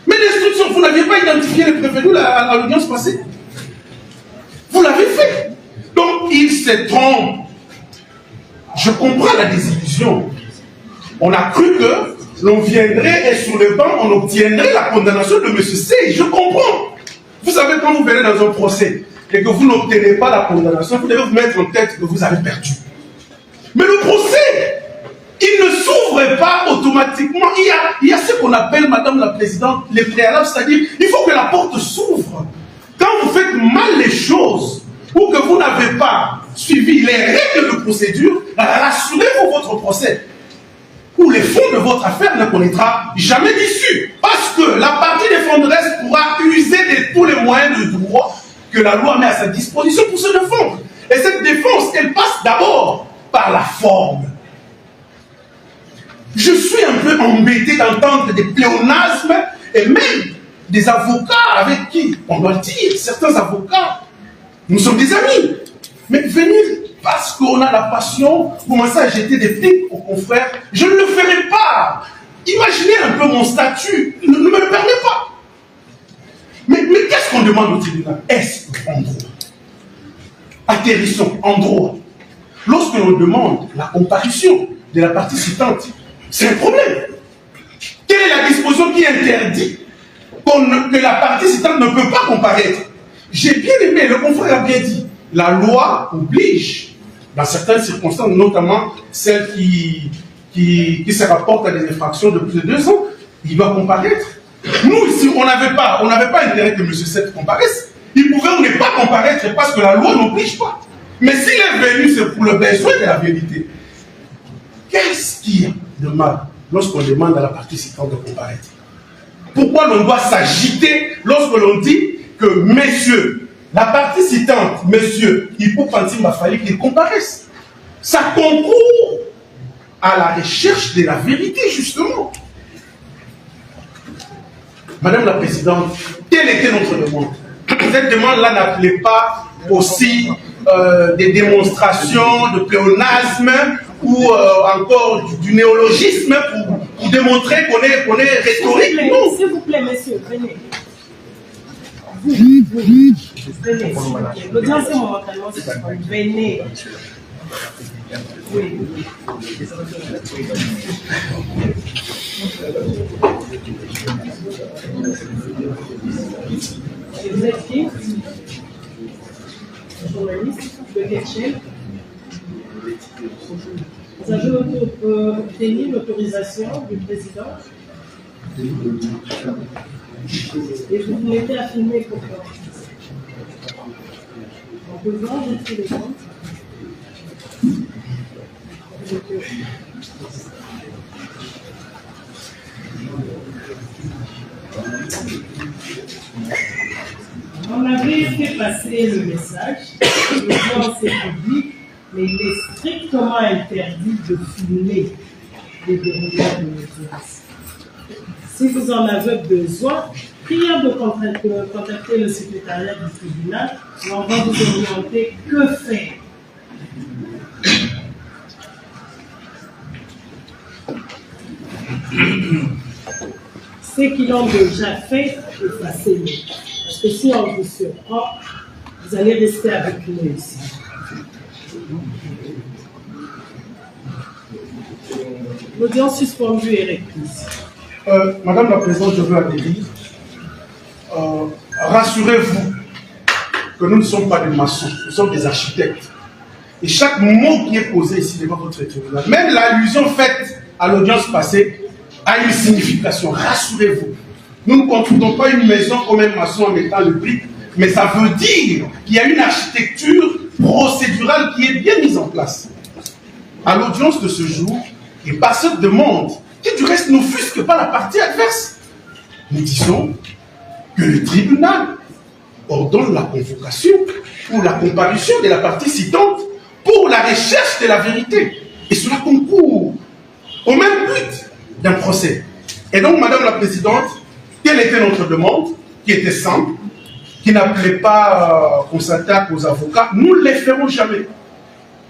J: Mais l'instruction, vous n'aviez pas identifié les prévenus à l'audience passée? Vous l'avez fait. Donc, il se trompe. Je comprends la désillusion. On a cru que l'on viendrait et sur le banc, on obtiendrait la condamnation de M. C. Je comprends. Vous savez, quand vous venez dans un procès et que vous n'obtenez pas la condamnation, vous devez vous mettre en tête que vous avez perdu. Mais le procès, il ne s'ouvre pas automatiquement. Il y a ce qu'on appelle, Madame la Présidente, les préalables, c'est-à-dire il faut que la porte s'ouvre. Quand vous faites mal les choses ou que vous n'avez pas suivi les règles de procédure, rassurez-vous votre procès ou les fonds de votre affaire ne connaîtra jamais d'issue. Parce que la partie défenderesse pourra user de tous les moyens de droit que la loi met à sa disposition pour se défendre. Et cette défense, elle passe d'abord par la forme. Je suis un peu embêté d'entendre des pléonasmes et même des avocats avec qui, on doit le dire, certains avocats, nous sommes des amis. Mais venir parce qu'on a la passion, commencer à jeter des pics aux confrères, je ne le ferai pas. Imaginez un peu mon statut, ne me le permet pas. Mais qu'est-ce qu'on demande au tribunal? Est-ce en droit? Atterrissons en droit. Lorsque l'on demande la comparution de la partie citante, c'est un problème. Quelle est la disposition qui interdit que la partie citante ne peut pas comparaître? J'ai bien aimé, le confrère a bien dit, la loi oblige, dans certaines circonstances, notamment celles qui se rapportent à des infractions de plus de 2 ans, il doit comparaître. Nous, ici, on n'avait pas intérêt que M. Seth comparaisse. Il pouvait ou ne pas comparaître parce que la loi n'oblige pas. Mais s'il est venu, c'est pour le besoin de la vérité. Qu'est-ce qu'il y a de mal lorsqu'on demande à la partie citante de comparaître? Pourquoi l'on doit s'agiter lorsque l'on dit que messieurs, la partie citante, monsieur, Hippopantim a fallu qu'il comparaisse? Ça concourt à la recherche de la vérité, justement. Madame la Présidente, quelle était notre demande? Cette demande-là n'appelait pas aussi des démonstrations de pléonasme ou encore du néologisme pour démontrer qu'on est rhétorique. Non.
D: S'il vous plaît, messieurs, venez. Venez, venez. L'audience est momentanément suspendue. Venez. Oui. Vous êtes qui? Journaliste de quelle chaîne? Vous avez obtenu l'autorisation du président et vous vous mettez à filmer pourquoi? En devant de tous les comptes. On avait fait passer le message, l'audience est publique, mais il est strictement interdit de filmer les déroulants de l'audience. Si vous en avez besoin, priez de contacter le secrétariat du tribunal et on va vous orienter que faire. Ceux qui l'ont déjà fait, effacez-le. Parce que si on vous surprend, vous allez rester avec nous ici. L'audience suspendue est reprise.
J: Madame la Présidente, je veux adhérer. Rassurez-vous que nous ne sommes pas des maçons, nous sommes des architectes. Et chaque mot qui est posé ici devant votre tribunal, même l'allusion faite à l'audience passée, a une signification. Rassurez-vous. Nous ne construisons pas une maison comme un maçon en mettant le brique, mais ça veut dire qu'il y a une architecture procédurale qui est bien mise en place. À l'audience de ce jour, et par cette demande, qui du reste n'offusque pas la partie adverse, nous disons que le tribunal ordonne la convocation ou la comparution de la partie citante pour la recherche de la vérité. Et cela concourt au même but d'un procès. Et donc, Madame la Présidente, quelle était notre demande, qui était simple, qui n'appelait pas qu'on s'attaque aux avocats? Nous ne les ferons jamais.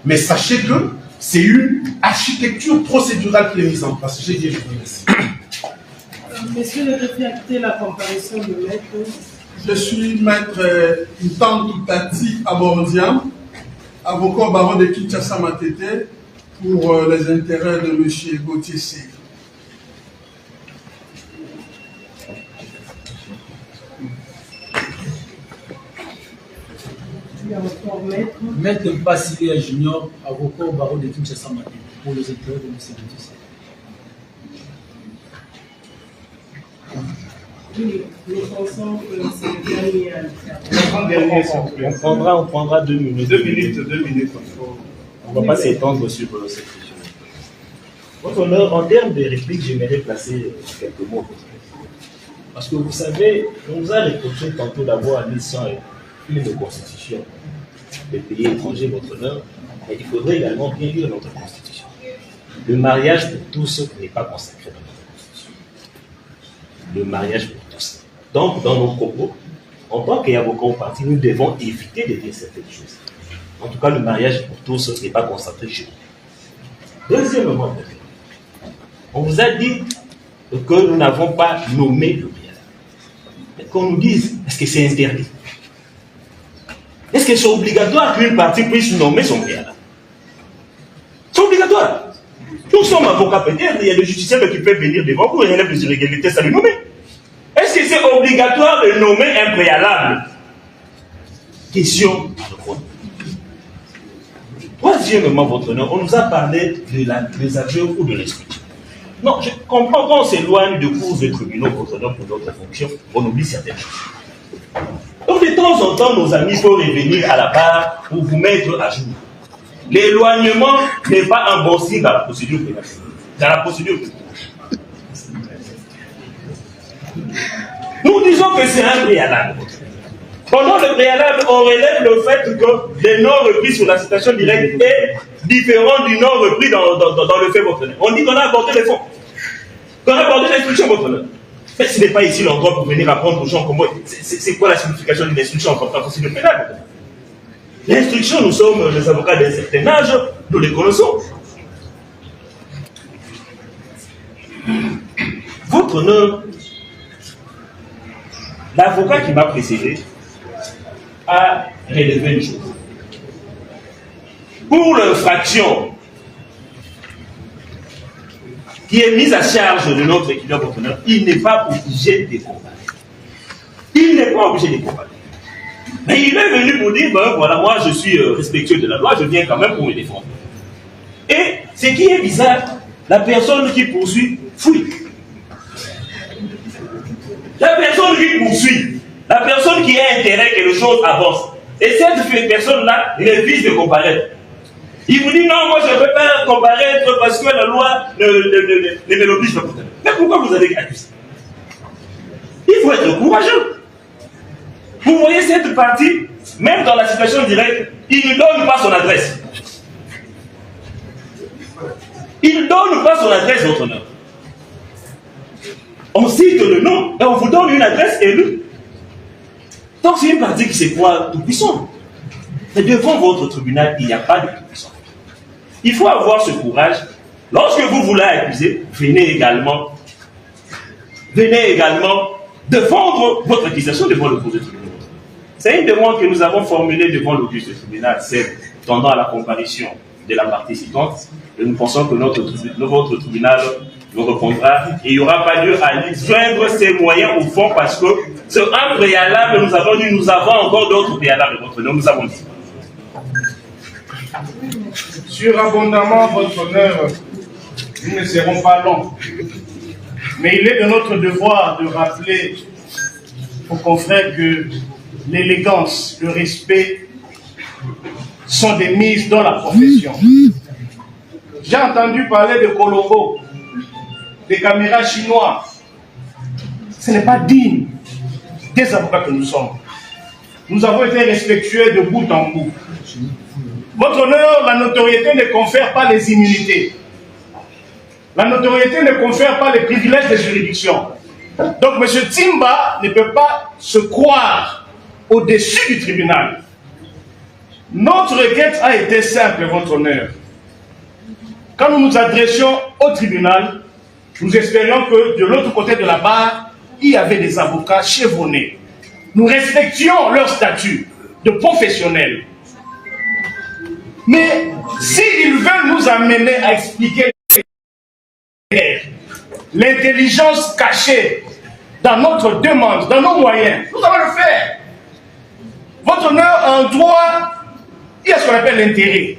J: Mais sachez que c'est une architecture procédurale qui est mise en place. J'ai dit, je vous remercie.
D: Monsieur le greffier, actez la comparaison de maître.
K: Je suis maître Ntangu Tati Abordiam, avocat au barreau de Kinshasa Matete pour les intérêts de M. Gauthier C.
H: Maître Basilia Junior, avocat au barreau de Kinshasa Matete pour les intérêts de M. Gauthier C.
D: Oui, nous pensons que c'est le dernier à
G: On prendra 2 minutes.
F: 2 minutes.
G: On ne va pas s'étendre sur cette question. Votre honneur, en termes de réplique, j'aimerais placer quelques mots. Parce que vous savez, on nous a reproché tantôt d'avoir mis sans une constitution des pays étrangers, votre honneur, mais il faudrait également bien lire notre constitution. Le mariage pour tous n'est pas consacré dans notre constitution. Le mariage pour tous. Donc, dans nos propos, en tant qu'avocats au parti, nous devons éviter de dire certaines choses. En tout cas, le mariage pour tous n'est pas consacré chez nous. Deuxièmement, on vous a dit que nous n'avons pas nommé le préalable. Qu'on nous dise, est-ce que c'est interdit? Est-ce que c'est obligatoire qu'une partie puisse nommer son préalable? C'est obligatoire. Nous sommes avocats peut-être, il y a des justiciables qui peuvent venir devant vous et il y a des irrégularités, ça le nommer. Est-ce que c'est obligatoire de nommer un préalable? Question à répondre. Troisièmement, votre honneur, on nous a parlé des aveux ou de l'instruction. Non, je comprends quand on s'éloigne de cours de tribunaux, votre honneur, pour d'autres fonctions, on oublie certaines choses. Donc, de temps en temps, nos amis peuvent revenir à la barre pour vous mettre à jour. L'éloignement n'est pas un bon signe dans la procédure pénale. Dans la procédure pénale. Nous disons que c'est un préalable. Pendant le préalable, on relève le fait que le non repris sur la citation directe est différent du non repris dans le fait votre honneur. On dit qu'on a apporté les fonds, qu'on a apporté l'instruction votre honneur. Mais ce n'est pas ici l'endroit pour venir apprendre aux gens comment. C'est quoi la signification d'une instruction en procédure pénale? L'instruction, nous sommes les avocats d'un certain âge, nous les connaissons. Votre honneur, l'avocat qui m'a précédé a relevé une chose. Pour l'infraction qui est mise à charge de notre équilibre, votre honneur, il n'est pas obligé de comparaître. Il n'est pas obligé de comparaître. Mais il est venu pour dire, ben voilà, moi je suis respectueux de la loi, je viens quand même pour me défendre. Et ce qui est bizarre, la personne qui poursuit fuit. La personne qui poursuit, la personne qui a intérêt que les choses avancent. Et cette personne-là, il refuse de comparaître. Il vous dit non, moi je ne peux pas comparaître parce que la loi ne me l'oblige pas. Mais pourquoi vous avez accusé? Il faut être courageux. Vous voyez cette partie, même dans la situation directe, il ne donne pas son adresse. Il ne donne pas son adresse, votre honneur. On cite le nom et on vous donne une adresse élue. Donc c'est une partie qui se croit tout puissant. Mais devant votre tribunal, il n'y a pas de tout puissant. Il faut avoir ce courage. Lorsque vous voulez accuser, venez également défendre votre accusation devant le cours de tribunal. C'est une demande que nous avons formulée devant l'audience du tribunal, c'est tendant à la comparution de la partie citante. Et nous pensons que votre tribunal nous répondra. Et il n'y aura pas lieu à lui joindre ses moyens au fond parce que c'est un préalable, nous avons dit, nous avons encore d'autres préalables. Nous avons dit.
F: Surabondamment, votre honneur, nous ne serons pas longs. Mais il est de notre devoir de rappeler aux confrères que l'élégance, le respect sont des mises dans la profession. J'ai entendu parler de Colombo, des caméras chinois. Ce n'est pas digne des avocats que nous sommes. Nous avons été respectueux de bout en bout. Votre honneur, la notoriété ne confère pas les immunités. La notoriété ne confère pas les privilèges des juridictions. Donc M. Timba ne peut pas se croire au-dessus du tribunal. Notre requête a été simple, votre honneur. Quand nous nous adressions au tribunal, nous espérions que de l'autre côté de la barre, il y avait des avocats chevronnés. Nous respections leur statut de professionnels. Mais s'ils veulent nous amener à expliquer l'intelligence cachée dans notre demande, dans nos moyens, nous allons le faire. Votre honneur, en droit, il y a ce qu'on appelle l'intérêt.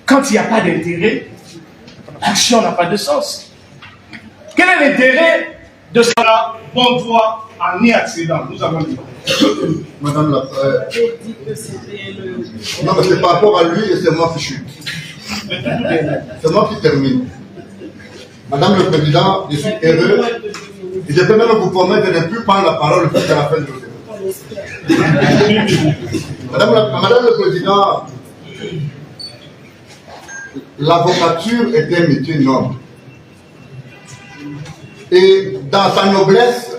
F: Quand il n'y a pas d'intérêt, l'action n'a pas de sens. Quel est l'intérêt de ça? Bon droit en y-accédant, nous avons dit.
B: Madame la non, mais c'est par rapport à lui et c'est moi qui chute. C'est moi qui termine. Madame le Président, je suis heureux. Et je peux même vous promettre de ne plus prendre la parole jusqu'à la fin de l'audio. Madame le Président, l'avocature est un métier noble. Et dans sa noblesse,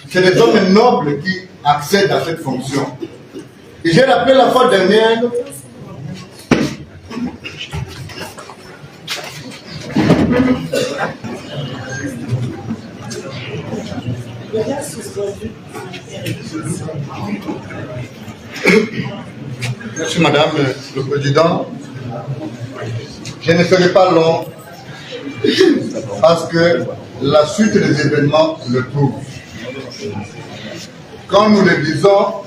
B: c'est les hommes nobles qui accèdent à cette fonction. Et j'ai rappelé la fois dernière Merci Madame le Président. Je ne serai pas long parce que la suite des événements le prouve. Quand nous le disons,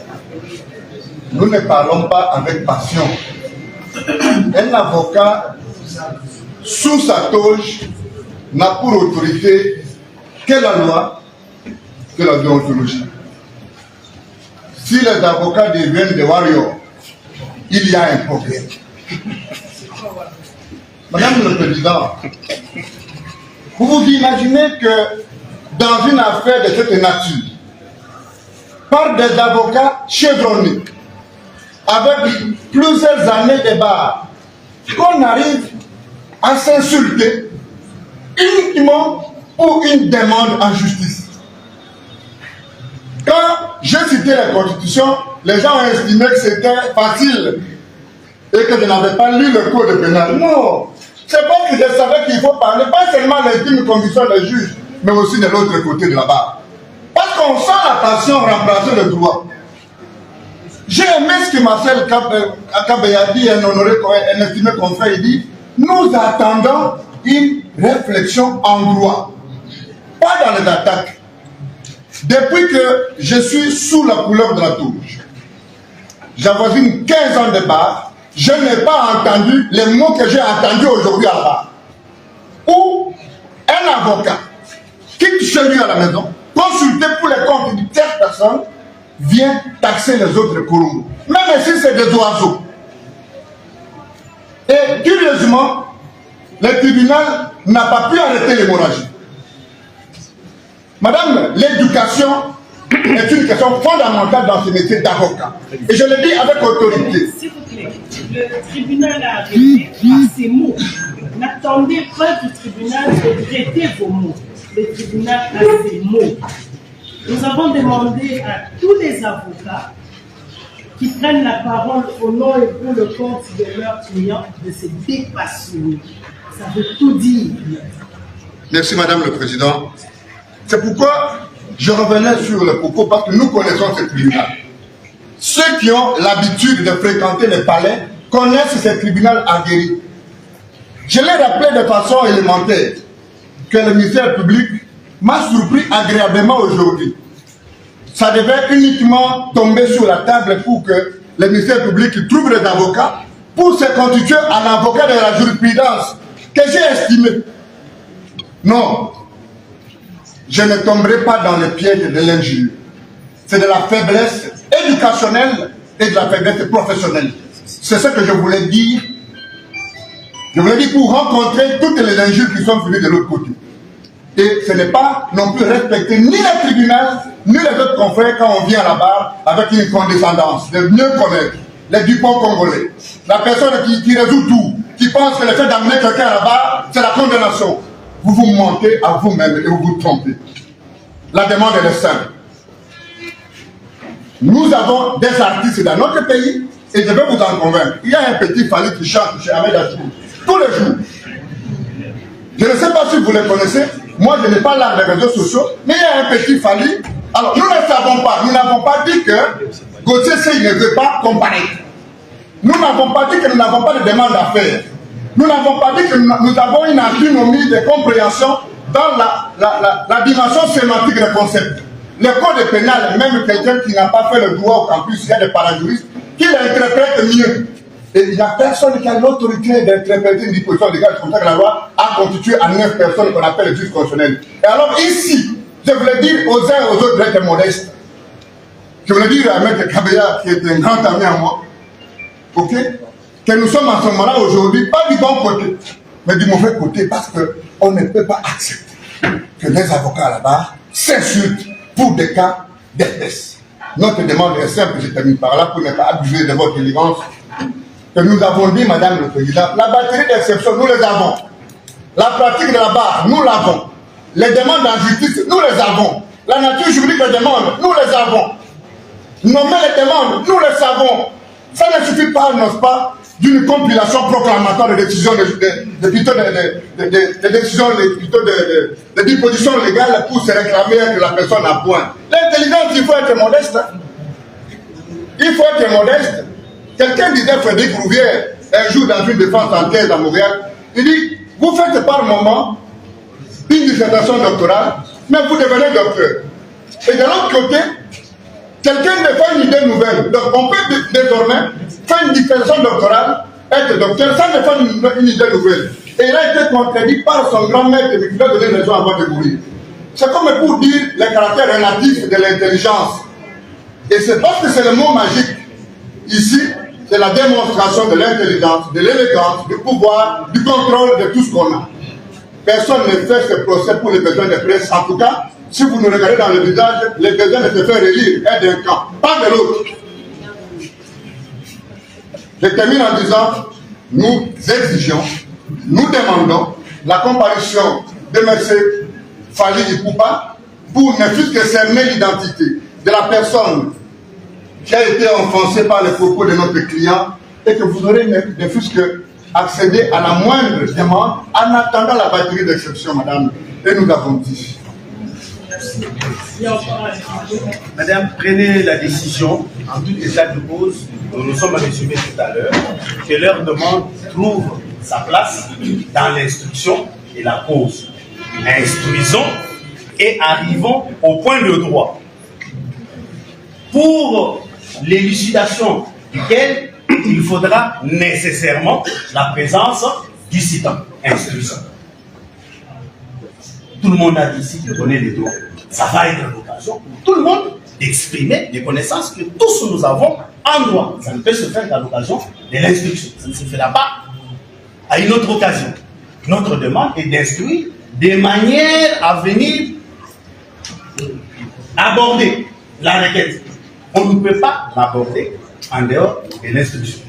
B: nous ne parlons pas avec passion. Un avocat sous sa toge n'a pour autorité que la loi, que la déontologie. Si les avocats deviennent des warriors, il y a un problème. Madame le Président, vous vous imaginez que dans une affaire de cette nature, par des avocats chevronnés, avec plusieurs années de barre, qu'on arrive à s'insulter uniquement pour une demande en justice. Quand j'ai cité la Constitution, les gens ont estimé que c'était facile et que je n'avais pas lu le code pénal. Non, c'est parce que je savais qu'il faut parler pas seulement de l'intime conviction des juges, mais aussi de l'autre côté de la barre. Parce qu'on sent la passion remplacer le droit. J'ai aimé ce que Marcel Kabé dit, un estimé confrère, il dit, nous attendons une réflexion en droit, pas dans les attaques. Depuis que je suis sous la couleur de la touche, j'avoisine 15 ans de barre, je n'ai pas entendu les mots que j'ai entendus aujourd'hui à la barre. Où un avocat quitte chez lui à la maison, consulter pour les comptes de telle personne, vient taxer les autres colombos. Même si c'est des oiseaux. Et curieusement, le tribunal n'a pas pu arrêter l'hémorragie. Madame, l'éducation est une question fondamentale dans ce métier d'avocat. Et je le dis avec autorité.
D: S'il vous plaît, le tribunal a arrêté par ces mots. N'attendez pas du tribunal de traiter vos mots. Le tribunal a ces mots. Nous avons demandé à tous les avocats qui prennent la parole au nom et pour le compte de leurs clients de se dépassionner. Ça veut tout dire.
B: Merci Madame le Président. C'est pourquoi je revenais sur le propos parce que nous connaissons ce tribunal. Ceux qui ont l'habitude de fréquenter les palais connaissent ce tribunal aguerri. Je l'ai rappelé de façon élémentaire que le ministère public m'a surpris agréablement aujourd'hui. Ça devait uniquement tomber sur la table pour que le ministère public trouve des avocats pour se constituer un avocat de la jurisprudence que j'ai estimé. Non, je ne tomberai pas dans le piège de l'injure. C'est de la faiblesse éducationnelle et de la faiblesse professionnelle. C'est ce que je voulais dire. Je voulais dire pour rencontrer toutes les injures qui sont venues de l'autre côté. Et ce n'est pas non plus respecter ni le tribunal, ni les autres confrères quand on vient à la barre avec une condescendance, de mieux connaître les Dupont congolais. La personne qui résout tout, qui pense que le fait d'amener quelqu'un à la barre, c'est la condamnation. Vous vous mentez à vous-même et vous vous trompez. La demande est simple. Nous avons des artistes dans notre pays Et je vais vous en convaincre. Il y a un petit Fali qui chante chez Ahmed Achou tous les jours. Je ne sais pas si vous le connaissez. Moi, je n'ai pas l'art des réseaux sociaux. Mais il y a un petit Fali. Alors, nous ne savons pas. Nous n'avons pas dit que Gauthier Seye ne veut pas comparaître. Nous n'avons pas dit que nous n'avons pas de demande à faire. Nous n'avons pas dit que nous avons une autonomie de compréhension dans la dimension sémantique des concepts. Le code pénal, même quelqu'un qui n'a pas fait le droit au campus, il y a des parajuristes qui l'interprètent mieux. Et il n'y a personne qui a l'autorité d'interpréter une disposition légale comme ça que la loi a constitué à 9 personnes qu'on appelle les juges constitutionnels. Et alors ici, je voulais dire aux uns et aux autres d'être modestes. Je voulais dire à M. Kabila, qui est un grand ami à moi, ok, que nous sommes en ce moment-là aujourd'hui, pas du bon côté, mais du mauvais côté, parce qu'on ne peut pas accepter que les avocats là-bas s'insultent pour des cas d'espèce. Notre demande est simple, je termine par là, pour ne pas abuser de votre élégance, que nous avons dit, Madame le Président, la batterie d'exception, nous les avons. La pratique de la barre, nous l'avons. Les demandes en justice, nous les avons. La nature juridique des demandes, nous les avons. Nommer les demandes, nous les savons. Ça ne suffit pas, n'est-ce pas, d'une compilation proclamatoire de décisions, de dispositions légales pour se réclamer que la personne a point. L'intelligence, il faut être modeste. Il faut être modeste. Quelqu'un disait, Frédéric Rouvière, un jour dans une défense en thèse à Montréal, il dit, vous faites par moment une dissertation doctorale, mais vous devenez docteur. Et de l'autre côté, quelqu'un défend une idée nouvelle. Donc on peut désormais faire une dissertation doctorale, être docteur, sans défendre une idée nouvelle. Et il a été contredit par son grand maître qui lui a donné raison avant de mourir. C'est comme pour dire le caractère relatif de l'intelligence. Et c'est parce que c'est le mot magique. Ici, c'est la démonstration de l'intelligence, de l'élégance, du pouvoir, du contrôle de tout ce qu'on a. Personne ne fait ce procès pour les besoins de presse. En tout cas, si vous nous regardez dans le visage, les besoins de se faire élire est d'un camp, pas de l'autre. Je termine en disant, nous exigeons, nous demandons la comparution de M. Fali Ipupa pour ne fût que cerner l'identité de la personne qui a été offensée par les propos de notre client et que vous aurez ne fût que accéder à la moindre demande en attendant la batterie d'exception, madame. Et nous l'avons dit.
H: Madame, prenez la décision en tout état de cause, dont nous sommes résumés tout à l'heure, que leur demande trouve sa place dans l'instruction et la cause. Instruisons et arrivons au point de droit, pour l'élucidation duquel il faudra nécessairement la présence du citant. Instruisons. Tout le monde a ici de donner les droits. Ça va être l'occasion pour tout le monde d'exprimer des connaissances que tous nous avons en droit. Ça ne peut se faire qu'à l'occasion de l'instruction. Ça ne se fera pas à une autre occasion. Notre demande est d'instruire de manière à venir aborder la requête. On ne peut pas l'aborder en dehors de l'instruction.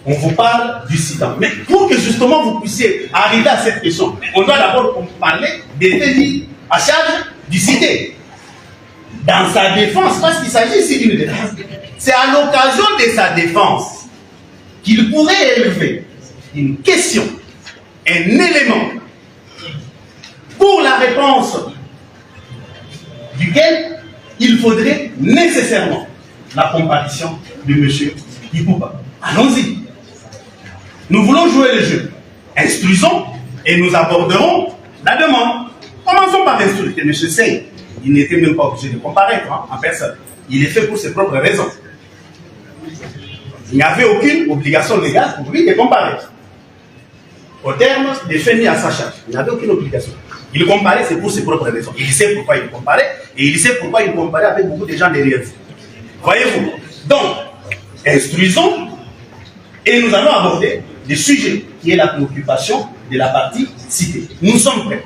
H: On vous parle du citant. Mais pour que justement vous puissiez arriver à cette question, on doit d'abord parler des délits à charge du cité. Dans sa défense, parce qu'il s'agit ici d'une défense, c'est à l'occasion de sa défense qu'il pourrait élever une question, un élément, pour la réponse duquel il faudrait nécessairement la comparution de M. Ipupa. Allons-y. Nous voulons jouer le jeu. Instruisons et nous aborderons la demande. Commençons par instruire. M. Seye, il n'était même pas obligé de comparaître en personne. Il est fait pour ses propres raisons. Il n'y avait aucune obligation légale pour lui de comparaître. Au terme des faits mis à sa charge, il n'avait aucune obligation. Il comparait, c'est pour ses propres raisons. Il sait pourquoi il comparait et il sait pourquoi il comparait avec beaucoup de gens derrière vous. Voyez-vous? Donc, instruisons et nous allons aborder le sujet qui est la préoccupation de la partie citée. Nous sommes prêts.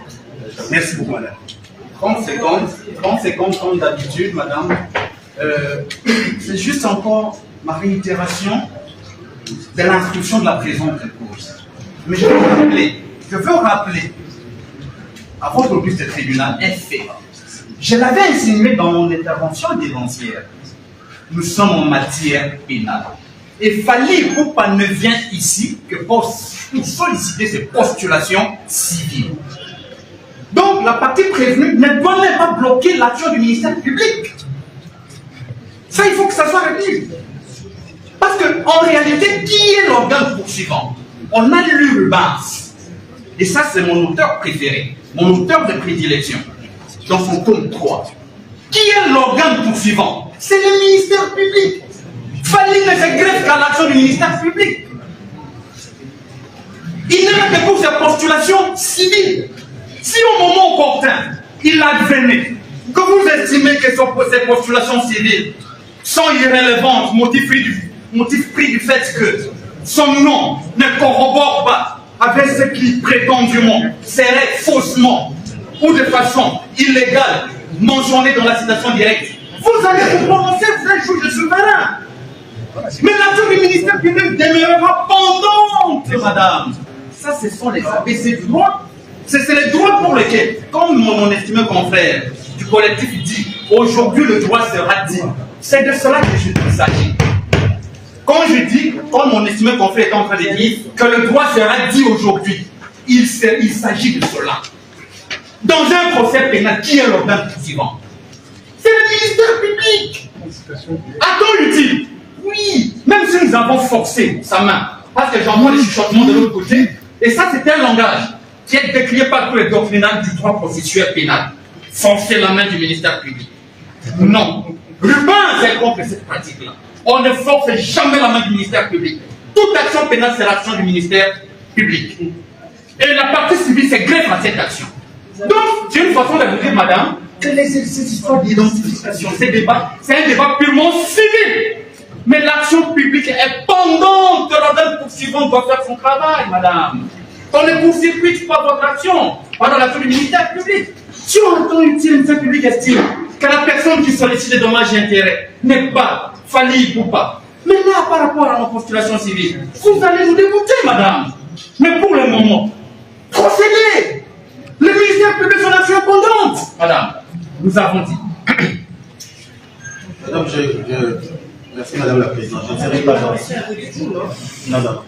H: Merci beaucoup, madame.
I: 30 secondes comme d'habitude, madame. C'est juste encore ma réitération de l'instruction de la présente cause. Mais je veux rappeler à votre plus de tribunal un fait. Je l'avais insinué dans mon intervention dénoncière. Nous sommes en matière pénale. Et Fally Ipupa ne vient ici que pour solliciter ses postulations civiles. Donc la partie prévenue ne doit même pas bloquer l'action du ministère public. Ça, il faut que ça soit retenu. Parce qu'en réalité, qui est l'organe poursuivant? On a lu Rubens. Et ça, c'est mon auteur préféré, mon auteur de prédilection, dans son tome 3. Qui est l'organe poursuivant? C'est le ministère public. Fally ne se greffe qu'à l'action du ministère public. Il n'est même que pour ses postulations civiles. Si au moment opportun, il advenait que vous estimez que ces postulations civiles sont irrélévantes, motif pris du fait que son nom ne corrobore pas avec ce qui prétendument serait faussement ou de façon illégale mentionné dans la citation directe, vous allez vous prononcer, vous êtes juge souverain. Mais l'action du ministère public demeurera pendante, madame. Ça, ce sont les ABC du droit. C'est les droits pour lesquels, comme mon estimé confrère du collectif dit, aujourd'hui le droit sera dit. C'est de cela que je s'agit. Quand je dis, comme mon estimé confrère est en train de dire, que le droit sera dit aujourd'hui, il s'agit de cela. Dans un procès pénal, qui est l'organe suivant? C'est le ministère public. A-t-on utile? Oui, même si nous avons forcé sa main, parce que j'entends les chuchotements de l'autre côté, et ça c'est un langage qui est décrié par tous les doctrinales du droit processuel pénal. Forcer la main du ministère public. Non. Rubens est contre cette pratique-là. On ne force jamais la main du ministère public. Toute action pénale, c'est l'action du ministère public. Et la partie civile se greffe à cette action. Donc, j'ai une façon de vous dire, madame, que ces histoires d'identification, ces débats, c'est un débat purement civil. Mais l'action publique est pendante que l'organe poursuivant doit faire son travail, madame. On ne poursuit pas votre action pendant l'action du ministère public. Si on entend utile, le ministère public estime que la personne qui sollicite des dommages et intérêts n'est pas Fally Ipupa. Mais là, par rapport à nos postulations civiles, vous allez nous dégoûter, madame. Mais pour le moment, procédez. Le ministère public son action pendante, madame. Nous avons dit.
H: Madame, merci madame la présidente. Je ne serai pas dans... Non.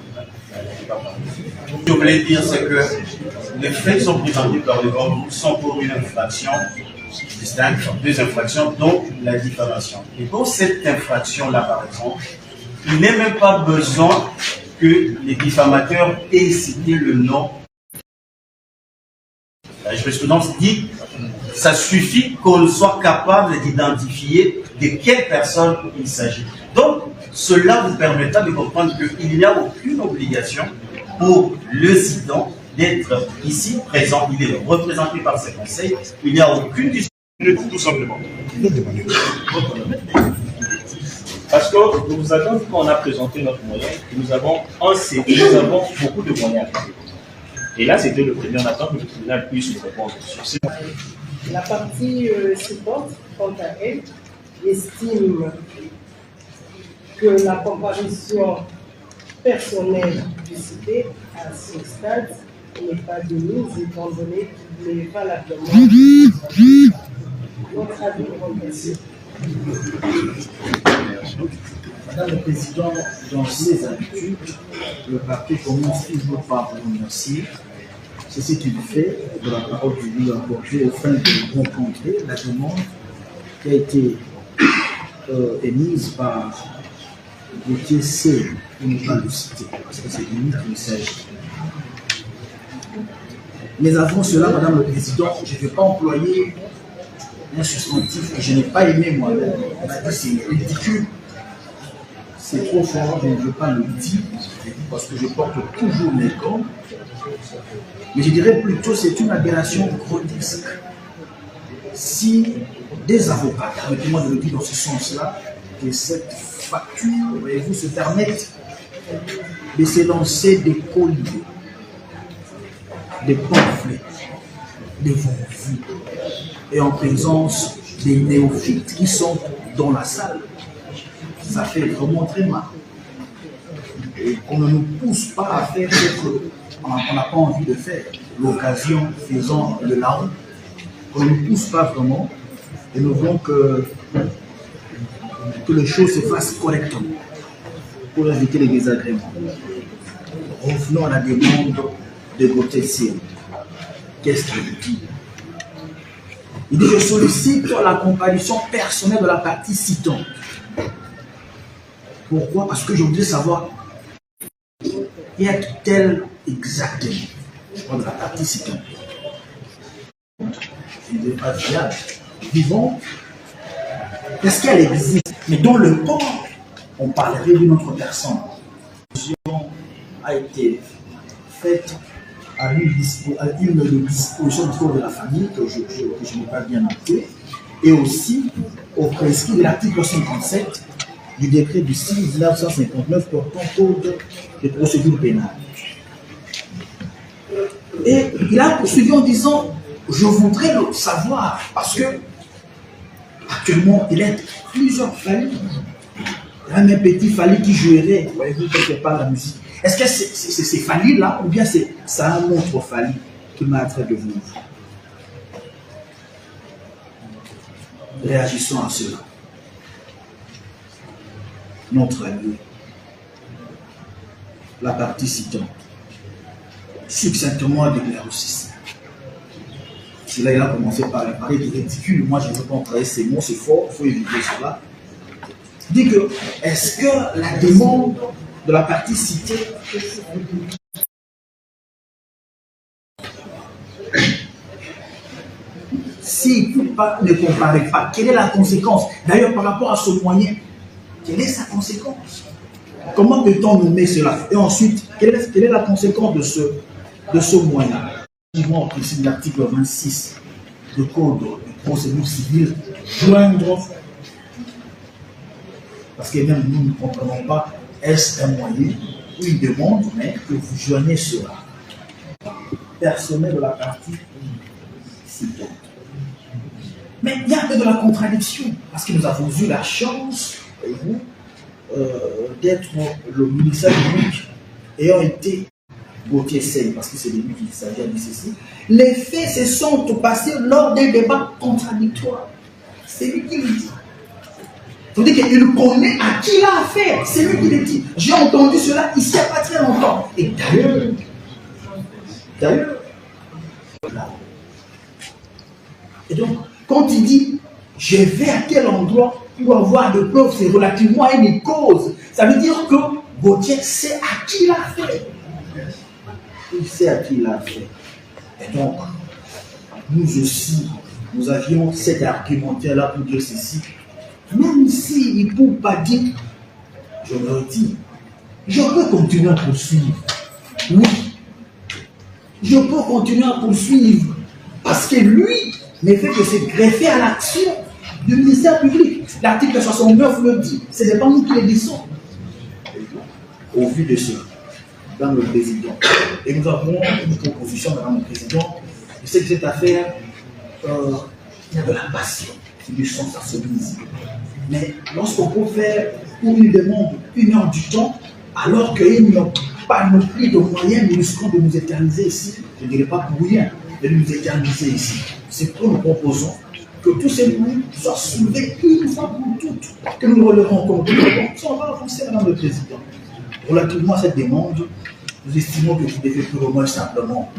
H: Ce que je voulais dire, c'est que les faits qui sont présentés par le grand groupe sont pour une infraction distincte, deux infractions, dont la diffamation. Et pour cette infraction-là, par exemple, il n'est même pas besoin que les diffamateurs aient cité le nom. La jurisprudence dit que ça suffit qu'on soit capable d'identifier de quelle personne il s'agit. Donc, cela vous permettra de comprendre qu'il n'y a aucune obligation pour le citant d'être ici présent. Il est représenté par ses conseils. Il n'y a aucune discussion, tout simplement.
G: Parce que nous vous avons dit qu'on a présenté notre moyen, que nous avons beaucoup de moyens. Et là, c'était le premier, on attend que le tribunal puisse nous répondre sur ça.
D: La partie suivante, quant à elle, estime que la comparaison personnelle du cité à ce stade n'est pas de mise, étant donné qu'il est valablement notre avis de
L: Madame le Président, dans ses habitudes, le parquet commence toujours par remercier. C'est ce qu'il fait de la parole que lui a apportée au fin de rencontrer la demande qui a été émise par Gauthier C, pour ne pas le citer, parce que c'est de lui qu'il s'agit. Mais avant cela, Madame le Président, je ne vais pas employer un substantif que je n'ai pas aimé moi-même. On a dit c'est ridicule. C'est trop fort, je ne veux pas le dire, parce que je porte toujours mes gants. Mais je dirais plutôt que c'est une aberration grotesque. Si des avocats, permettez-moi de le dire dans ce sens-là, que cette facture, voyez-vous, se permettent de s'élancer des colliers, des pamphlets, des vendues, et en présence des néophytes qui sont dans la salle, ça fait vraiment très mal. Et qu'on ne nous pousse pas à faire ce qu'on n'a pas envie de faire, l'occasion faisant le larron, qu'on ne nous pousse pas vraiment, et nous voulons que les choses se fassent correctement. pour éviter les désagréments. Revenons à la demande de Gauthier. Qu'est-ce qu'il dit? Il dit: je sollicite la comparution personnelle de la partie citante. Pourquoi? Parce que je voudrais savoir qui est-elle exactement de la partie citante. Il n'est pas viable, vivant. Est-ce qu'elle existe? Mais dans le corps, on parlerait d'une autre personne. A été faite à une disposition du corps de la famille que je n'ai pas bien noté, et aussi au prescrit de l'article 57 du décret du 6 1959 portant code de procédure pénale. Et il a poursuivi en disant: je voudrais le savoir, parce que actuellement il y a plusieurs familles. Il y a un petit Fali qui jouerait, voyez-vous, quelque part la musique. Est-ce que c'est Fali là, ou bien c'est un autre Fali qui m'a attrait de vous? Réagissons à cela. Notre ami, la partie citante, succinctement déclare ceci. C'est là il a commencé par parler de ridicule. Moi, je ne veux pas employer ces mots, c'est fort, il faut éviter cela. Il dit que, est-ce que la demande de la partie citée s'il ne comparaît pas, quelle est la conséquence? D'ailleurs, par rapport à ce moyen, quelle est sa conséquence? Comment peut-on nommer cela? Et ensuite, quelle est la conséquence de ce moyen? Au principe de l'article 26 du Code de procédure civile, joindre, parce que même nous ne comprenons pas, est-ce un moyen ou une demande, mais que vous joignez cela. Personnel de la partie citante. Mais il y a un peu de la contradiction, parce que nous avons eu la chance, voyez-vous, d'être le ministère public ayant été Gauthier Seye, parce que c'est de lui qu'il s'agit de ceci. Les faits se sont passés lors d'un débat contradictoire. C'est lui qui le dit. Il faut dire qu'il connaît à qui il a affaire. C'est lui qui le dit. J'ai entendu cela ici il n'y a pas très longtemps. Et d'ailleurs, voilà. Et donc, quand il dit je vais à quel endroit pour avoir de preuves, c'est relativement à une cause. Ça veut dire que Gauthier sait à qui il a affaire. Il sait à qui il a affaire. Et donc, nous aussi, nous avions cet argumentaire-là pour dire ceci. Même s'il ne peut pas dire, je leur dis, je peux continuer à poursuivre. Oui, je peux continuer à poursuivre. Parce que lui ne fait que se greffer à l'action du ministère public. L'article 69 le dit. Ce n'est pas nous qui le disons. Au vu de cela, dans le président, et nous avons une proposition, madame le président, je sais que cette affaire, il y a de la passion, du sens à se mise. Mais lorsqu'on peut faire pour une demande 1 heure du temps, alors qu'il n'y a pas non plus de moyens, nous risquons de nous éterniser ici. Je ne dirais pas pour rien, de nous éterniser ici. C'est pourquoi nous proposons que tous ces moyens soient soulevés une fois pour toutes, que nous relevons comme tout le monde. On va avancer, madame le président. Relativement à cette demande, nous estimons que vous devez purement simplement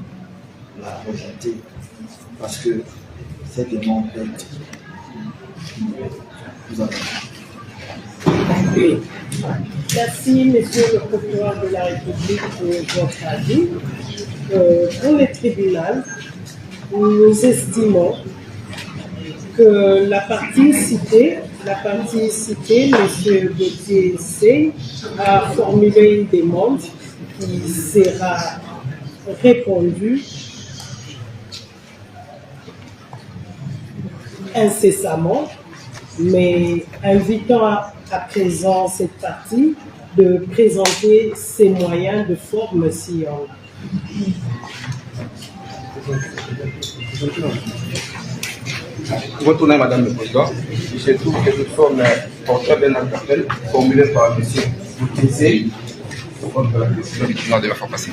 L: la rejeter, parce que cette demande est. Vous avez.
D: Merci, monsieur le procureur de la République, pour votre avis. Pour les tribunaux, nous estimons que la partie citée, M. Gauthier Seye, a formulé une demande qui sera répondue incessamment, mais invitant à présent cette partie de présenter ses moyens de forme si on...
C: Retournez, madame le président. Je trouve que cette forme portrait d'un appel formulé par M. Gauthier Seye contre la décision du tribunal de la fois passée.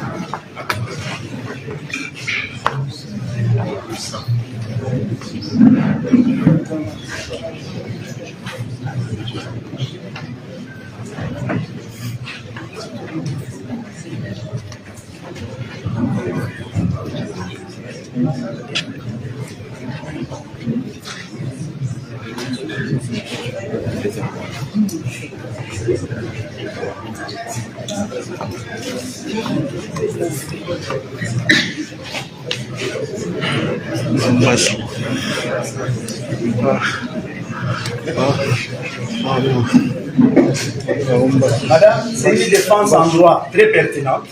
H: Madame, c'est une défense en droit très pertinente.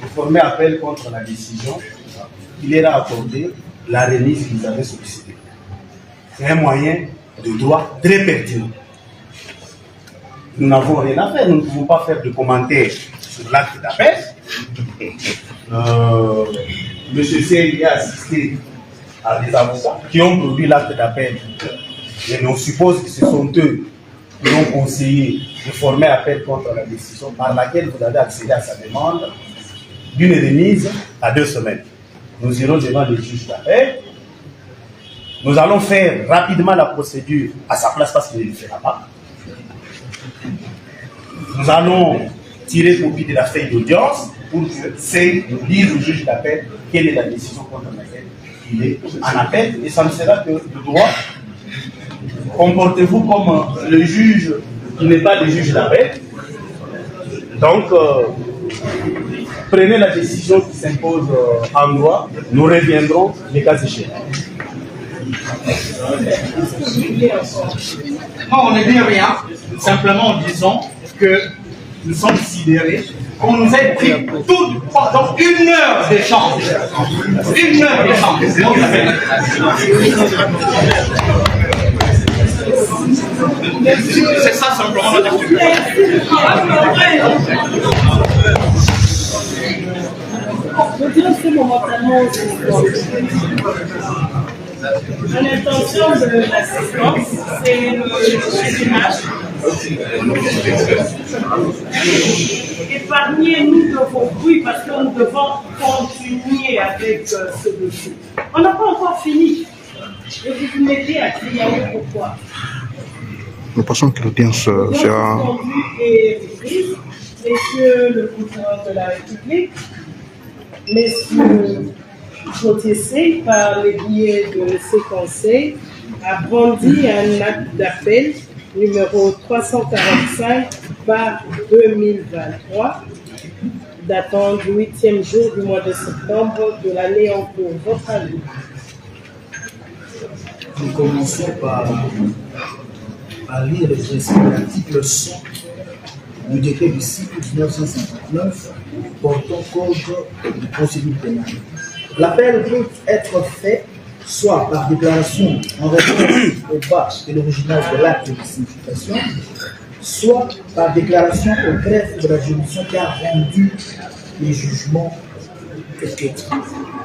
H: Vous formez appel contre la décision. Il est accordé la remise que vous avez sollicitée. C'est un moyen de droit très pertinent. Nous n'avons rien à faire, nous ne pouvons pas faire de commentaires sur l'acte d'appel. Monsieur C a assisté à des avocats qui ont produit l'acte d'appel. Et on suppose que ce sont eux qui ont conseillé de former appel contre la décision par laquelle vous avez accédé à sa demande d'une remise à 2 semaines. Nous irons devant le juge d'appel. Nous allons faire rapidement la procédure à sa place parce qu'il ne le fera pas. Nous allons tirer copie de la feuille d'audience pour que c'est de dire au juge d'appel quelle est la décision contre laquelle il est en appel. Et ça ne sera que de droit. Comportez-vous comme le juge qui n'est pas le juge d'appel. Donc, prenez la décision qui s'impose en droit. Nous reviendrons les cas échéants.
I: Non, on ne dit rien. Simplement, disons que nous sommes sidérés. On nous a pris tout pendant 1 heure d'échange. 1 heure d'échange. C'est ça simplement la lecture.
D: Je dirais que momentanément, l'intention de l'assistance, c'est le image. Épargnez-nous de vos bruits parce que nous devons continuer avec ce dossier. On n'a pas encore fini. Et vous vous mettez à crier pourquoi?
M: Nous pensons que l'audience sera...
D: Messieurs le procureur de la République, messieurs Gauthier, par le biais de ces conseils, a brandi un acte d'appel numéro 345/2023, datant du 8e jour du mois de septembre de l'année en cours. Votre avis?
L: Nous commençons par lire les principes de l'article 100 du décret du 6 août 1959 portant code de procédure pénale. L'appel peut être fait soit par déclaration en réponse au bas de l'original de l'acte de signification, soit par déclaration au greffe de la juridiction qui a rendu les jugements effectifs.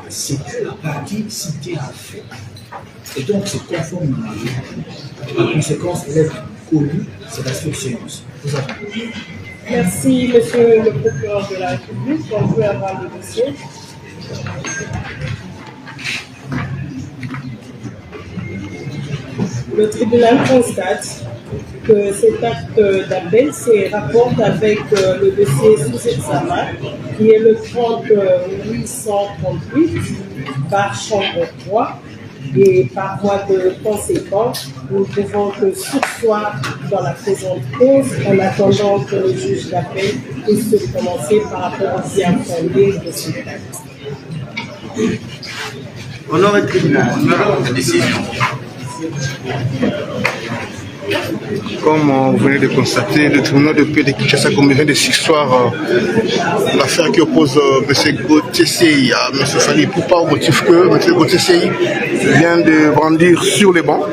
L: C'est que la partie citée a fait. Et donc c'est conforme à la loi. La conséquence est connue, c'est la surséance. Vous avez.
D: Merci, monsieur le procureur de la République. On peut avoir le dossier. Le tribunal constate que cet acte d'appel se rapporte avec le dossier sous examen, qui est le 30838 par chambre 3. Et par voie de conséquence, nous ne pouvons que surseoir dans la présente cause en attendant que le juge d'appel puisse se prononcer par rapport au bien fondé de cet acte.
H: Honoré tribunal, la décision.
M: Comme vous venez de constater, le tribunal de paix de Kinshasa vient de s'asseoir l'affaire qui oppose M. Gauthier à M. Fally Ipupa au motif que M. Gauthier vient de brandir sur les bancs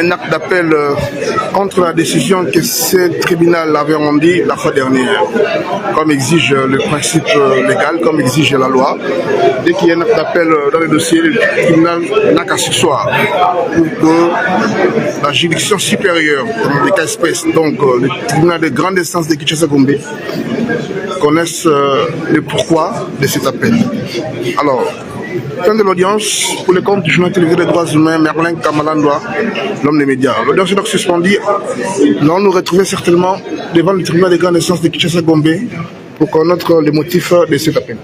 M: un acte d'appel contre la décision que ce tribunal avait rendue la fois dernière, comme exige le principe légal, comme exige la loi. Dès qu'il y a un acte d'appel dans le dossier, le tribunal n'a qu'à s'asseoir pour que la juridiction supérieure, dans les cas espèces, donc le tribunal de grande instance de Kinshasa-Gombe, connaissent le pourquoi de cet appel. Alors, fin de l'audience, pour le compte du journal télévisé des droits humains, Merlin Kamalandoa, l'homme des médias. L'audience est donc suspendue. Nous nous retrouvons certainement devant le tribunal de grande instance de Kinshasa-Gombe pour connaître les motifs de cet appel.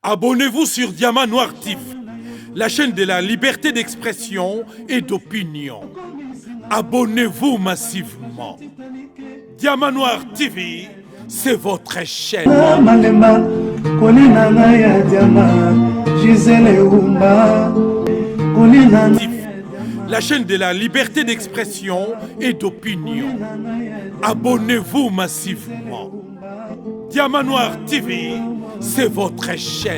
N: Abonnez-vous sur Diamant Noir TV, la chaîne de la liberté d'expression et d'opinion. Abonnez-vous massivement. Diamant Noir TV, c'est votre chaîne. La chaîne de la liberté d'expression et d'opinion. Abonnez-vous massivement. Diamant Noir TV, c'est votre chaîne.